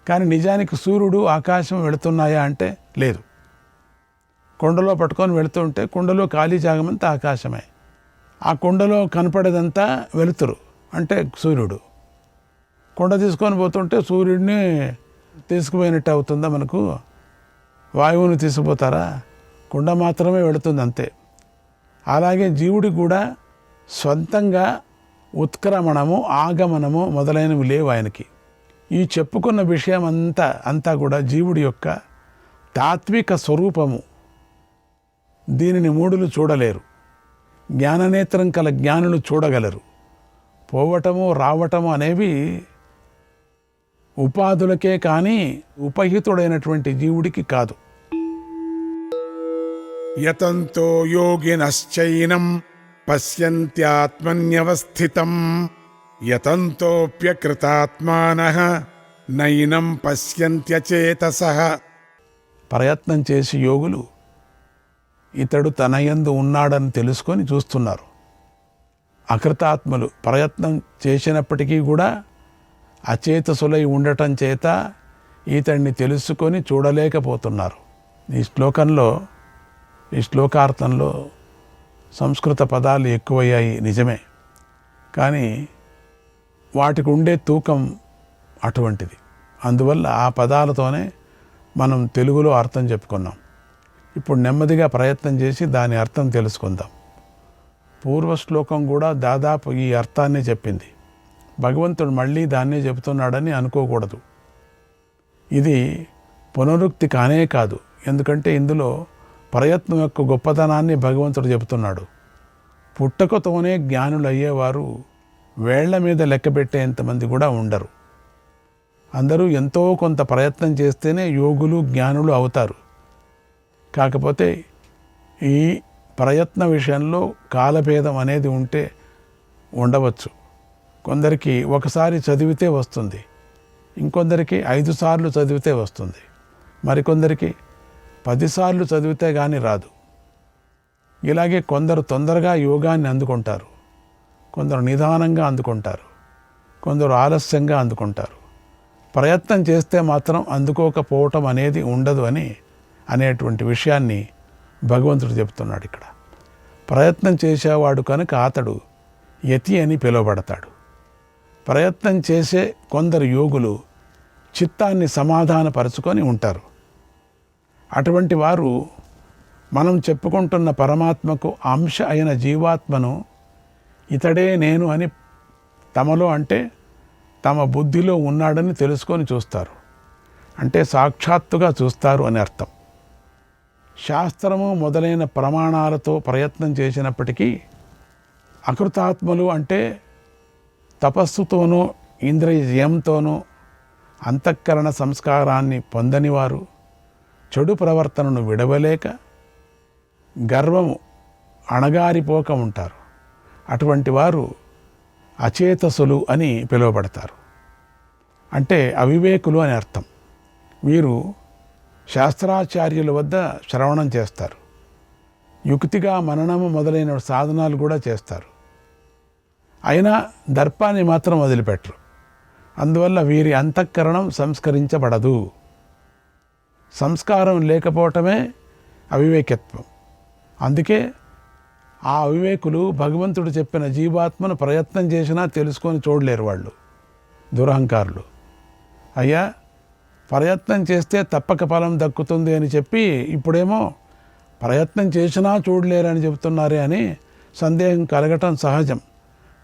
కానీ నిజానికి సూర్యుడు ఆకాశం వెళుతున్నాయా అంటే లేదు. కుండలో పట్టుకొని వెళుతూ ఉంటే కుండలో ఖాళీ జాగమంతా ఆకాశమే. ఆ కుండలో కనపడేదంతా వెలుతురు అంటే సూర్యుడు. కుండ తీసుకొని పోతుంటే సూర్యుడిని తీసుకుపోయినట్టు అవుతుందా మనకు? వాయువుని తీసుకుపోతారా? కుండ మాత్రమే వెళుతుంది అంతే. అలాగే జీవుడికి కూడా స్వంతంగా ఉత్క్రమణము, ఆగమనము మొదలైనవి లేవు ఆయనకి. ఈ చెప్పుకున్న విషయం అంతా కూడా జీవుడి యొక్క తాత్విక స్వరూపము. దీనిని మూఢులు చూడలేరు. జ్ఞాననేత్రం కల జ్ఞానులు చూడగలరు. పోవటము రావటము అనేవి ఉపాధులకే కానీ ఉపహితుడైనటువంటి జీవుడికి కాదు. యతంతో యోగినశ్చైనం పశ్యంత్యాత్మన్యవస్థితం యతంతోప్యకృతాత్మానః నైనం పశ్యంత్యచేతసః. ప్రయత్నం చేసి యోగులు ఇతడు తన యందు ఉన్నాడని తెలుసుకొని చూస్తున్నారు. అకృతాత్మలు ప్రయత్నం చేసినప్పటికీ కూడా అచేతసులై ఉండటం చేత ఇతడిని తెలుసుకొని చూడలేకపోతున్నారు. ఈ శ్లోకార్థంలో సంస్కృత పదాలు ఎక్కువయ్యాయి నిజమే, కానీ వాటికి ఉండే తూకం అటువంటిది. అందువల్ల ఆ పదాలతోనే మనం తెలుగులో అర్థం చెప్పుకున్నాం. ఇప్పుడు నెమ్మదిగా ప్రయత్నం చేసి దాని అర్థం తెలుసుకుందాం. పూర్వ శ్లోకం కూడా దాదాపు ఈ అర్థాన్నే చెప్పింది. భగవంతుడు మళ్ళీ దాన్నే చెబుతున్నాడని అనుకోకూడదు. ఇది పునరుక్తి కానే కాదు. ఎందుకంటే ఇందులో ప్రయత్నం యొక్క గొప్పతనాన్ని భగవంతుడు చెబుతున్నాడు. పుట్టకతోనే జ్ఞానులు అయ్యేవారు వేళ్ల మీద లెక్క పెట్టేంతమంది కూడా ఉండరు. అందరూ ఎంతో కొంత ప్రయత్నం చేస్తేనే యోగులు, జ్ఞానులు అవుతారు. కాకపోతే ఈ ప్రయత్న విషయంలో కాలభేదం అనేది ఉండవచ్చు. కొందరికి ఒకసారి చదివితే వస్తుంది, ఇంకొందరికి 5 సార్లు చదివితే వస్తుంది, మరికొందరికి 10 సార్లు చదివితే కానీ రాదు. ఇలాగే కొందరు తొందరగా యోగాన్ని అందుకుంటారు, కొందరు నిదానంగా అందుకుంటారు, కొందరు ఆలస్యంగా అందుకుంటారు. ప్రయత్నం చేస్తే మాత్రం అందుకోకపోవటం అనేది ఉండదు అనేటువంటి విషయాన్ని భగవంతుడు చెప్తున్నాడు ఇక్కడ. ప్రయత్నం చేసేవాడు కనుక అతడు యతి అని పిలువబడతాడు. ప్రయత్నం చేసే కొందరు యోగులు చిత్తాన్ని సమాధానపరుచుకొని ఉంటారు. అటువంటి వారు మనం చెప్పుకుంటున్న పరమాత్మకు అంశ అయిన జీవాత్మను ఇతడే నేను అని తమలో అంటే తమ బుద్ధిలో ఉన్నాడని తెలుసుకొని చూస్తారు. అంటే సాక్షాత్తుగా చూస్తారు అని అర్థం. శాస్త్రము మొదలైన ప్రమాణాలతో ప్రయత్నం చేసినప్పటికీ అకృతాత్మలు అంటే తపస్సుతోనూ ఇంద్రియజయంతోనూ అంతఃకరణ సంస్కారాన్ని పొందనివారు, చెడు ప్రవర్తనను విడవలేక గర్వము అణగారిపోక ఉంటారు. అటువంటి వారు అచేతసులు అని పిలువబడతారు. అంటే అవివేకులు అని అర్థం. వీరు శాస్త్రాచార్యుల వద్ద శ్రవణం చేస్తారు, యుక్తిగా మననము మొదలైన సాధనాలు కూడా చేస్తారు. అయినా దర్పాన్ని మాత్రం వదిలిపెట్టరు. అందువల్ల వీరి అంతఃకరణం సంస్కరించబడదు. సంస్కారం లేకపోవటమే అవివేకత్వం. అందుకే ఆ అవివేకులు భగవంతుడు చెప్పిన జీవాత్మను ప్రయత్నం చేసినా తెలుసుకొని చూడలేరు. వాళ్ళు దురహంకారులు. అయ్యా ప్రయత్నం చేస్తే తప్పక ఫలం దక్కుతుంది అని చెప్పి ఇప్పుడేమో ప్రయత్నం చేసినా చూడలేరని చెబుతున్నారే అని సందేహం కలగటం సహజం.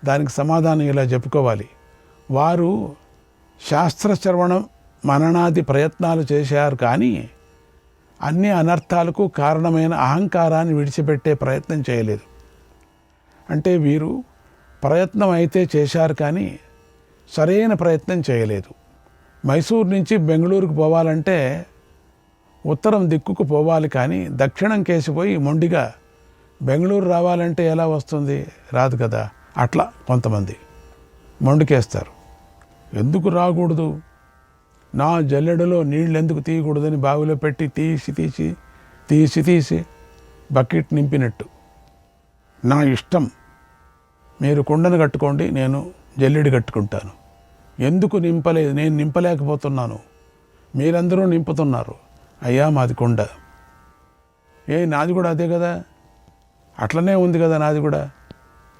దానికి సమాధానం ఇలా చెప్పుకోవాలి. వారు శాస్త్రశ్రవణం మననాది ప్రయత్నాలు చేశారు, కానీ అన్ని అనర్థాలకు కారణమైన అహంకారాన్ని విడిచిపెట్టే ప్రయత్నం చేయలేదు. అంటే వీరు ప్రయత్నం అయితే చేశారు, కానీ సరైన ప్రయత్నం చేయలేదు. మైసూరు నుంచి బెంగళూరుకు పోవాలంటే ఉత్తరం దిక్కుకు పోవాలి, కానీ దక్షిణం కేసిపోయి మొండిగా బెంగళూరు రావాలంటే ఎలా వస్తుంది? రాదు కదా. అట్లా కొంతమంది మొండికేస్తారు. ఎందుకు రాకూడదు, నా జల్లెడలో నీళ్ళు ఎందుకు తీయకూడదని బావిలో పెట్టి తీసి బకెట్ నింపినట్టు నా ఇష్టం, మీరు కుండను కట్టుకోండి, నేను జల్లెడి కట్టుకుంటాను. ఎందుకు నింపలేదు? నేను నింపలేకపోతున్నాను, మీరందరూ నింపుతున్నారు. అయ్యా మాది కుండ. నాది కూడా అదే కదా, అట్లనే ఉంది కదా నాది కూడా.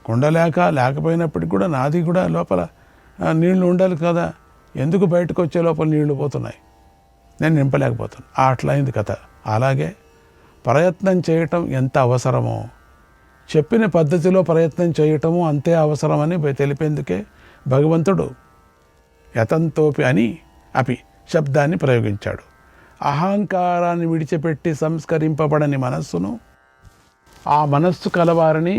కుండ లేకపోయినప్పటికి కూడా నాది కూడా లోపల నీళ్లు ఉండాలి కదా. ఎందుకు బయటకు వచ్చే లోపల నీళ్లు పోతున్నాయి, నేను నింపలేకపోతున్నాను. అట్లా అయింది కథ. అలాగే ప్రయత్నం చేయటం ఎంత అవసరమో చెప్పిన పద్ధతిలో ప్రయత్నం చేయటము అంతే అవసరమని తెలిపేందుకే భగవంతుడు యతంతోపి అని అపి శబ్దాన్ని ప్రయోగించాడు. అహంకారాన్ని విడిచిపెట్టి సంస్కరింపబడని మనస్సును, ఆ మనస్సు కలవారిని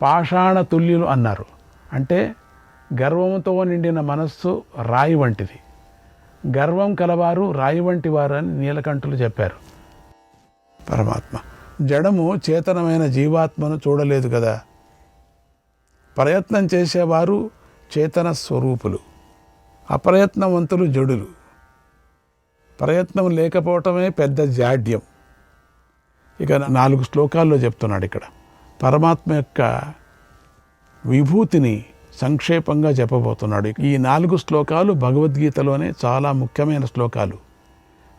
పాషాణ తుల్యులు అన్నారు. అంటే గర్వంతో నిండిన మనస్సు రాయి వంటిది. గర్వం కలవారు రాయి వంటి వారు అని నీలకంఠులు చెప్పారు. పరమాత్మ జడము చేతనమైన జీవాత్మను చూడలేదు కదా. ప్రయత్నం చేసేవారు చేతన స్వరూపులు, అప్రయత్నవంతులు జడులు. ప్రయత్నం లేకపోవటమే పెద్ద జాడ్యం. ఇక 4 శ్లోకాల్లో చెప్తున్నాడు ఇక్కడ పరమాత్మ యొక్క విభూతిని సంక్షేపంగా చెప్పబోతున్నాడు. ఈ 4 శ్లోకాలు భగవద్గీతలోనే చాలా ముఖ్యమైన శ్లోకాలు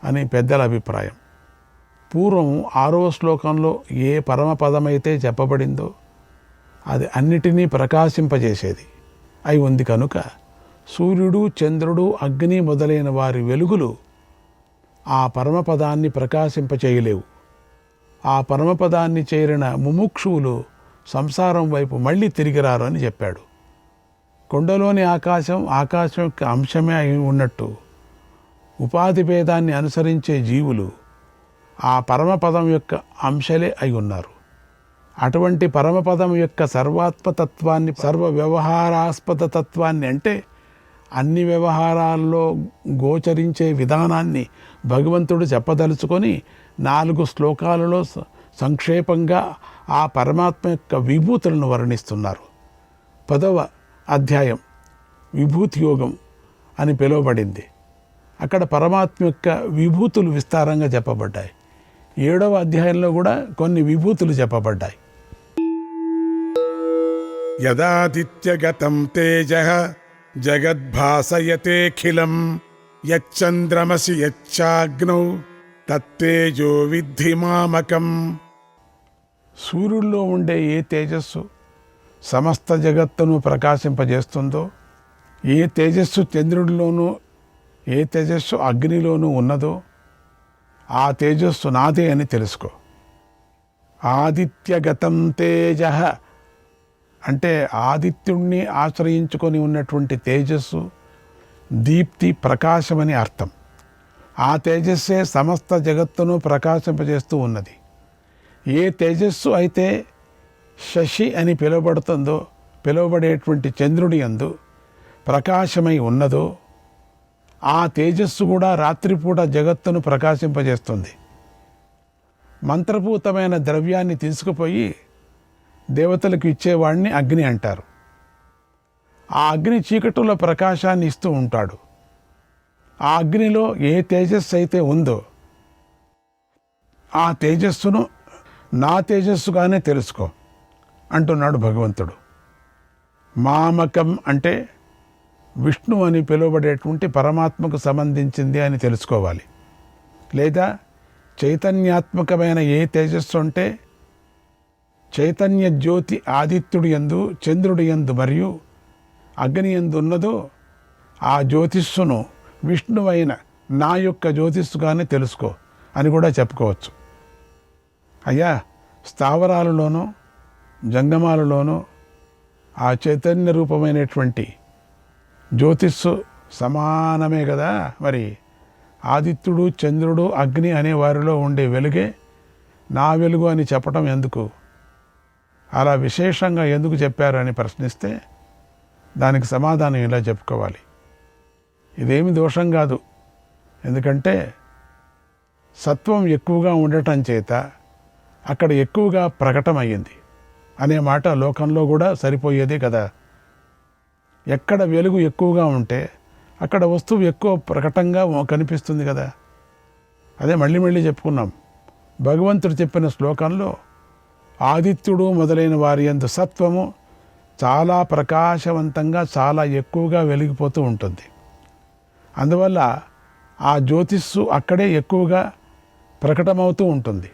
అని పెద్దల అభిప్రాయం. పూర్వం 6వ శ్లోకంలో ఏ పరమపదమైతే చెప్పబడిందో అది అన్నిటినీ ప్రకాశింపజేసేది అయి ఉంది కనుక సూర్యుడు, చంద్రుడు, అగ్ని మొదలైన వారి వెలుగులు ఆ పరమపదాన్ని ప్రకాశింపచేయలేవు. ఆ పరమపదాన్ని చేరిన ముముక్షువులు సంసారం వైపు మళ్ళీ తిరిగిరారు అని చెప్పాడు. కొండలోని ఆకాశం యొక్క అంశమే అయి ఉన్నట్టు ఉపాధి భేదాన్ని అనుసరించే జీవులు ఆ పరమపదం యొక్క అంశలే అయి ఉన్నారు. అటువంటి పరమపదం యొక్క సర్వాత్మతత్వాన్ని, సర్వ వ్యవహారాస్పద తత్వాన్ని, అంటే అన్ని వ్యవహారాల్లో గోచరించే విధానాన్ని భగవంతుడు చెప్పదలుచుకొని 4 శ్లోకాలలో సంక్షేపంగా ఆ పరమాత్మ యొక్క విభూతులను వర్ణిస్తున్నారు. 10వ అధ్యాయం విభూతి యోగం అని పిలువబడింది. అక్కడ పరమాత్మ యొక్క విభూతులు విస్తారంగా చెప్పబడ్డాయి. 7వ అధ్యాయంలో కూడా కొన్ని విభూతులు చెప్పబడ్డాయి. యదాదిత్యగతం తేజః జగద్భాసయతేఖిలం యచ్చంద్రమసి యచ్చాగ్నౌ తత్తేజో విద్ధి మామకం. సూర్యుల్లో ఉండే ఏ తేజస్సు సమస్త జగత్తును ప్రకాశింపజేస్తుందో, ఏ తేజస్సు చంద్రుడిలోనూ ఏ తేజస్సు అగ్నిలోనూ ఉన్నదో ఆ తేజస్సు నాదే అని తెలుసుకో. ఆదిత్యగతం తేజ అంటే ఆదిత్యుణ్ణి ఆశ్రయించుకొని ఉన్నటువంటి తేజస్సు దీప్తి ప్రకాశమని అర్థం. ఆ తేజస్సే సమస్త జగత్తును ప్రకాశింపజేస్తూ ఉన్నది. ఏ తేజస్సు అయితే శశి అని పిలువబడేటువంటి చంద్రుడి యందు ప్రకాశమై ఉన్నదో ఆ తేజస్సు కూడా రాత్రిపూట జగత్తును ప్రకాశింపజేస్తుంది. మంత్రపూతమైన ద్రవ్యాన్ని తీసుకుపోయి దేవతలకు ఇచ్చేవాడిని అగ్ని అంటారు. ఆ అగ్ని చీకటిలో ప్రకాశాన్ని ఇస్తూ ఉంటాడు. ఆ అగ్నిలో ఏ తేజస్సు అయితే ఉందో ఆ తేజస్సును నా తేజస్సుగానే తెలుసుకో అంటున్నాడు భగవంతుడు. మామకం అంటే విష్ణు అని పిలువబడేటువంటి పరమాత్మకు సంబంధించింది అని తెలుసుకోవాలి. లేదా చైతన్యాత్మకమైన ఏ తేజస్సు అంటే చైతన్య జ్యోతి ఆదిత్యుడి యందు చంద్రుడి యందు మరియు అగ్ని యందు ఉన్నదో ఆ జ్యోతిస్సును విష్ణువైన నా యొక్క జ్యోతిస్సుగానే తెలుసుకో అని కూడా చెప్పుకోవచ్చు. అయ్యా, స్థావరాలలోనూ జంగమాలలోనూ ఆ చైతన్య రూపమైనటువంటి జ్యోతిస్సు సమానమే కదా. మరి ఆదిత్యుడు చంద్రుడు అగ్ని అనే వారిలో ఉండే వెలుగే నా వెలుగు అని చెప్పటం ఎందుకు? అలా విశేషంగా ఎందుకు చెప్పారని ప్రశ్నిస్తే దానికి సమాధానం ఇలా చెప్పుకోవాలి. ఇదేమి దోషం కాదు. ఎందుకంటే సత్వం ఎక్కువగా ఉండటం చేత అక్కడ ఎక్కువగా ప్రకటమయ్యింది అనే మాట లోకంలో కూడా సరిపోయేదే కదా. ఎక్కడ వెలుగు ఎక్కువగా ఉంటే అక్కడ వస్తువు ఎక్కువ ప్రకటంగా కనిపిస్తుంది కదా. అదే మళ్ళీ మళ్ళీ చెప్పుకున్నాం. భగవంతుడు చెప్పిన శ్లోకంలో ఆదిత్యుడు మొదలైన వారి యందు సత్వము చాలా ప్రకాశవంతంగా చాలా ఎక్కువగా వెలిగిపోతూ ఉంటుంది. అందువల్ల ఆ జ్యోతిస్సు అక్కడే ఎక్కువగా ప్రకటమవుతూ ఉంటుంది.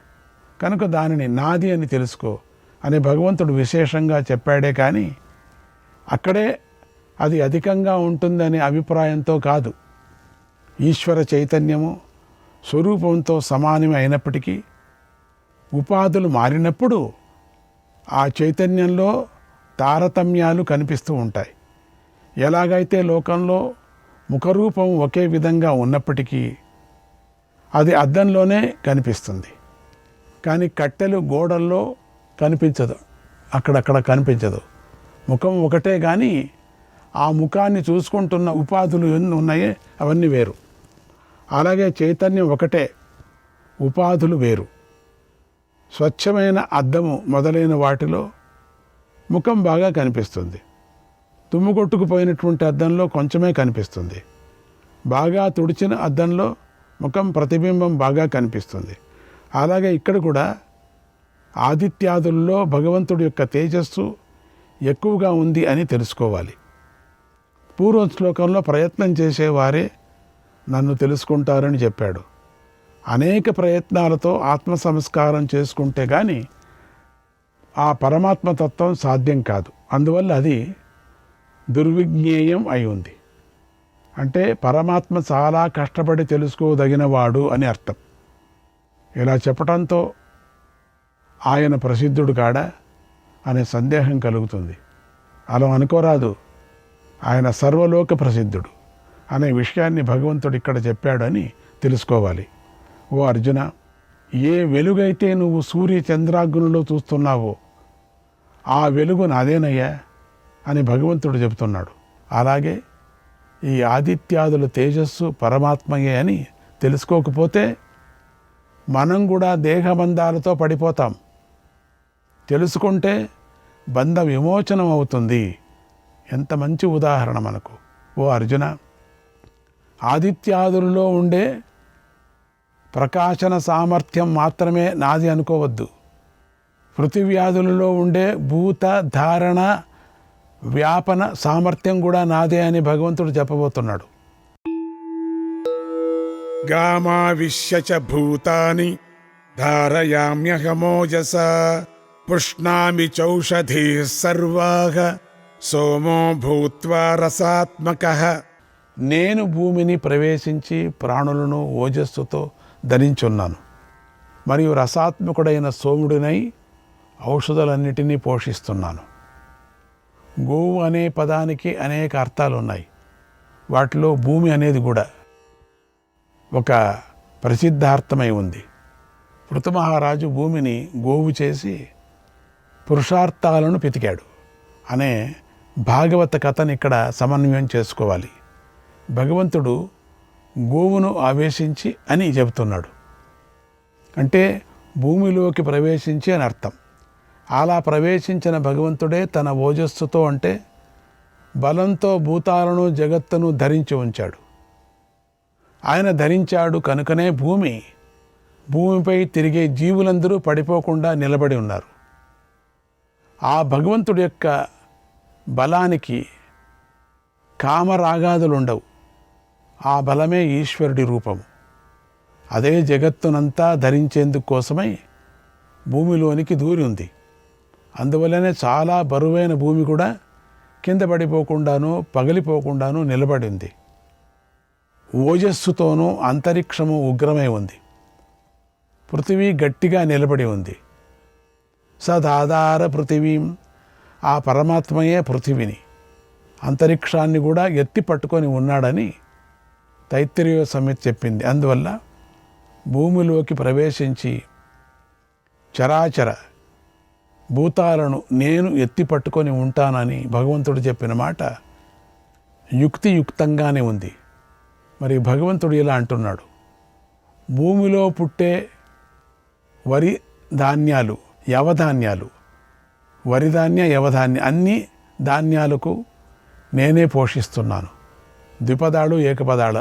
కనుక దానిని నాది అని తెలుసుకో అని భగవంతుడు విశేషంగా చెప్పాడే కానీ అక్కడే అది అధికంగా ఉంటుందనే అభిప్రాయంతో కాదు. ఈశ్వర చైతన్యము స్వరూపంతో సమానమే అయినప్పటికీ ఉపాధులు మారినప్పుడు ఆ చైతన్యంలో తారతమ్యాలు కనిపిస్తూ ఉంటాయి. ఎలాగైతే లోకంలో ముఖరూపం ఒకే విధంగా ఉన్నప్పటికీ అది అద్దంలోనే కనిపిస్తుంది. కానీ కట్టెలు గోడల్లో కనిపించదు, అక్కడక్కడ కనిపించదు. ముఖం ఒకటే కానీ ఆ ముఖాన్ని చూసుకుంటున్న ఉపాధులు ఎన్ని ఉన్నాయో అవన్నీ వేరు. అలాగే చైతన్యం ఒకటే, ఉపాధులు వేరు. స్వచ్ఛమైన అద్దము మొదలైన వాటిలో ముఖం బాగా కనిపిస్తుంది. తుమ్ము కొట్టుకుపోయినటువంటి అద్దంలో కొంచెమే కనిపిస్తుంది. బాగా తుడిచిన అద్దంలో ముఖం ప్రతిబింబం బాగా కనిపిస్తుంది. అలాగే ఇక్కడ కూడా ఆదిత్యాదుల్లో భగవంతుడి యొక్క తేజస్సు ఎక్కువగా ఉంది అని తెలుసుకోవాలి. పూర్వ శ్లోకంలో ప్రయత్నం చేసేవారే నన్ను తెలుసుకుంటారని చెప్పాడు. అనేక ప్రయత్నాలతో ఆత్మ సంస్కారం చేసుకుంటే కానీ ఆ పరమాత్మతత్వం సాధ్యం కాదు. అందువల్ల అది దుర్విజ్ఞేయం అయి ఉంది. అంటే పరమాత్మ చాలా కష్టపడి తెలుసుకోదగినవాడు అని అర్థం. ఇలా చెప్పడంతో ఆయన ప్రసిద్ధుడు కాడా అనే సందేహం కలుగుతుంది. అలా అనుకోరాదు. ఆయన సర్వలోక ప్రసిద్ధుడు అనే విషయాన్ని భగవంతుడు ఇక్కడ చెప్పాడని తెలుసుకోవాలి. ఓ అర్జున, ఏ వెలుగైతే నువ్వు సూర్య చంద్రాగ్నులో చూస్తున్నావో ఆ వెలుగు నాదేనయ్యా అని భగవంతుడు చెబుతున్నాడు. అలాగే ఈ ఆదిత్యాదుల తేజస్సు పరమాత్మయే అని తెలుసుకోకపోతే మనం కూడా దేహబంధాలతో పడిపోతాం. తెలుసుకుంటే బంధ విమోచనం అవుతుంది. ఎంత మంచి ఉదాహరణ మనకు. ఓ అర్జున, ఆదిత్యాదులలో ఉండే ప్రకాశన సామర్థ్యం మాత్రమే నాది అనుకోవద్దు. పృథివ్యాధులలో ఉండే భూత ధారణ వ్యాపన సామర్థ్యం కూడా నాదే అని భగవంతుడు చెప్పబోతున్నాడు. గామావిశ్య చ భూతాని ధారయామ్యహమోజసా పుష్ణామి చౌషధీ సర్వాః సోమో భూత్వా రసాత్మకః. నేను భూమిని ప్రవేశించి ప్రాణులను ఓజస్సుతో ధరించున్నాను, మరియు రసాత్మకుడైన సోముడినై ఔషధాలన్నిటినీ పోషిస్తున్నాను. గోవు అనే పదానికి అనేక అర్థాలు ఉన్నాయి. వాటిలో భూమి అనేది కూడా ఒక ప్రసిద్ధార్థమై ఉంది. పృథుమహారాజు భూమిని గోవు చేసి పురుషార్థాలను పితికాడు అనే భాగవత కథను ఇక్కడ సమన్వయం చేసుకోవాలి. భగవంతుడు గోవును ఆవేశించి అని చెబుతున్నాడు. అంటే భూమిలోకి ప్రవేశించి అని అర్థం. అలా ప్రవేశించిన భగవంతుడే తన ఓజస్సుతో అంటే బలంతో భూతాలను జగత్తును ధరించి ఉంచాడు. ఆయన ధరించాడు కనుకనే భూమిపై తిరిగే జీవులందరూ పడిపోకుండా నిలబడి ఉన్నారు. ఆ భగవంతుడి యొక్క బలానికి కామరాగాదులుండవు. ఆ బలమే ఈశ్వరుడి రూపము. అదే జగత్తునంతా ధరించేందుకు కోసమై భూమిలోనికి దూరి ఉంది. అందువల్లనే చాలా బరువైన భూమి కూడా కింద పడిపోకుండాను పగిలిపోకుండాను నిలబడింది. ఓజస్సుతోనూ అంతరిక్షము ఉగ్రమై ఉంది. పృథివీ గట్టిగా నిలబడి ఉంది. సదాధార పృథివీం, ఆ పరమాత్మయే పృథివిని అంతరిక్షాన్ని కూడా ఎత్తి పట్టుకొని ఉన్నాడని తైత్తిరీయ సంహిత చెప్పింది. అందువల్ల భూమిలోకి ప్రవేశించి చరాచర భూతాలను నేను ఎత్తి పట్టుకొని ఉంటానని భగవంతుడు చెప్పిన మాట యుక్తియుక్తంగానే ఉంది. మరి భగవంతుడు ఇలా అంటున్నాడు, భూమిలో పుట్టే వరి ధాన్యాలు యవధాన్యాలు, వరిధాన్య యవధాన్య అన్ని ధాన్యాలకు నేనే పోషిస్తున్నాను. ద్విపదాలు ఏకపదాలు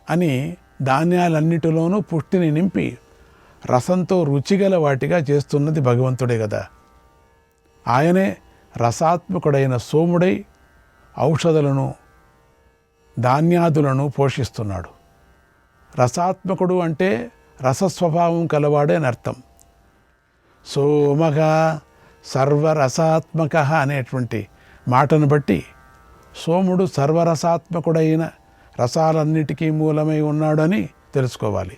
అని ధాన్యాలన్నిటిలోనూ పుష్టిని నింపి రసంతో రుచిగల వాటిగా చేస్తున్నది భగవంతుడే కదా. ఆయనే రసాత్మకుడైన సోముడై ఔషధులను ధాన్యాదులను పోషిస్తున్నాడు. రసాత్మకుడు అంటే రసస్వభావం కలవాడే అని అర్థం. సోమః సర్వరసాత్మక అనేటువంటి మాటను బట్టి సోముడు సర్వరసాత్మకుడైన రసాలన్నిటికీ మూలమై ఉన్నాడని తెలుసుకోవాలి.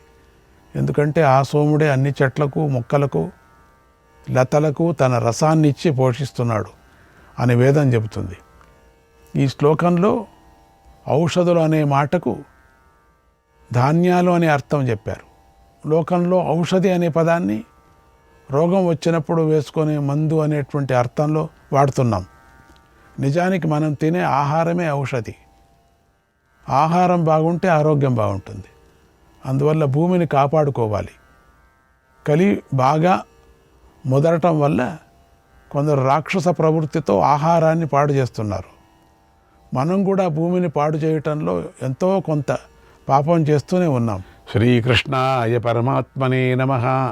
ఎందుకంటే ఆ సోముడే అన్ని చెట్లకు మొక్కలకు లతలకు తన రసాన్ని ఇచ్చి పోషిస్తున్నాడు అని వేదం చెబుతుంది. ఈ శ్లోకంలో ఔషధులు అనే మాటకు ధాన్యాలు అనే అర్థం చెప్పారు. లోకంలో ఔషధి అనే పదాన్ని రోగం వచ్చినప్పుడు వేసుకునే మందు అనేటువంటి అర్థంలో వాడుతున్నాం. నిజానికి మనం తినే ఆహారమే ఔషధి. ఆహారం బాగుంటే ఆరోగ్యం బాగుంటుంది. అందువల్ల భూమిని కాపాడుకోవాలి. కలి బాగా ముదరటం వల్ల కొందరు రాక్షస ప్రవృత్తితో ఆహారాన్ని పాడు చేస్తున్నారు. మనం కూడా భూమిని పాడు చేయటంలో ఎంతో కొంత పాపం చేస్తూనే ఉన్నాం. శ్రీకృష్ణాయ పరమాత్మనే నమః.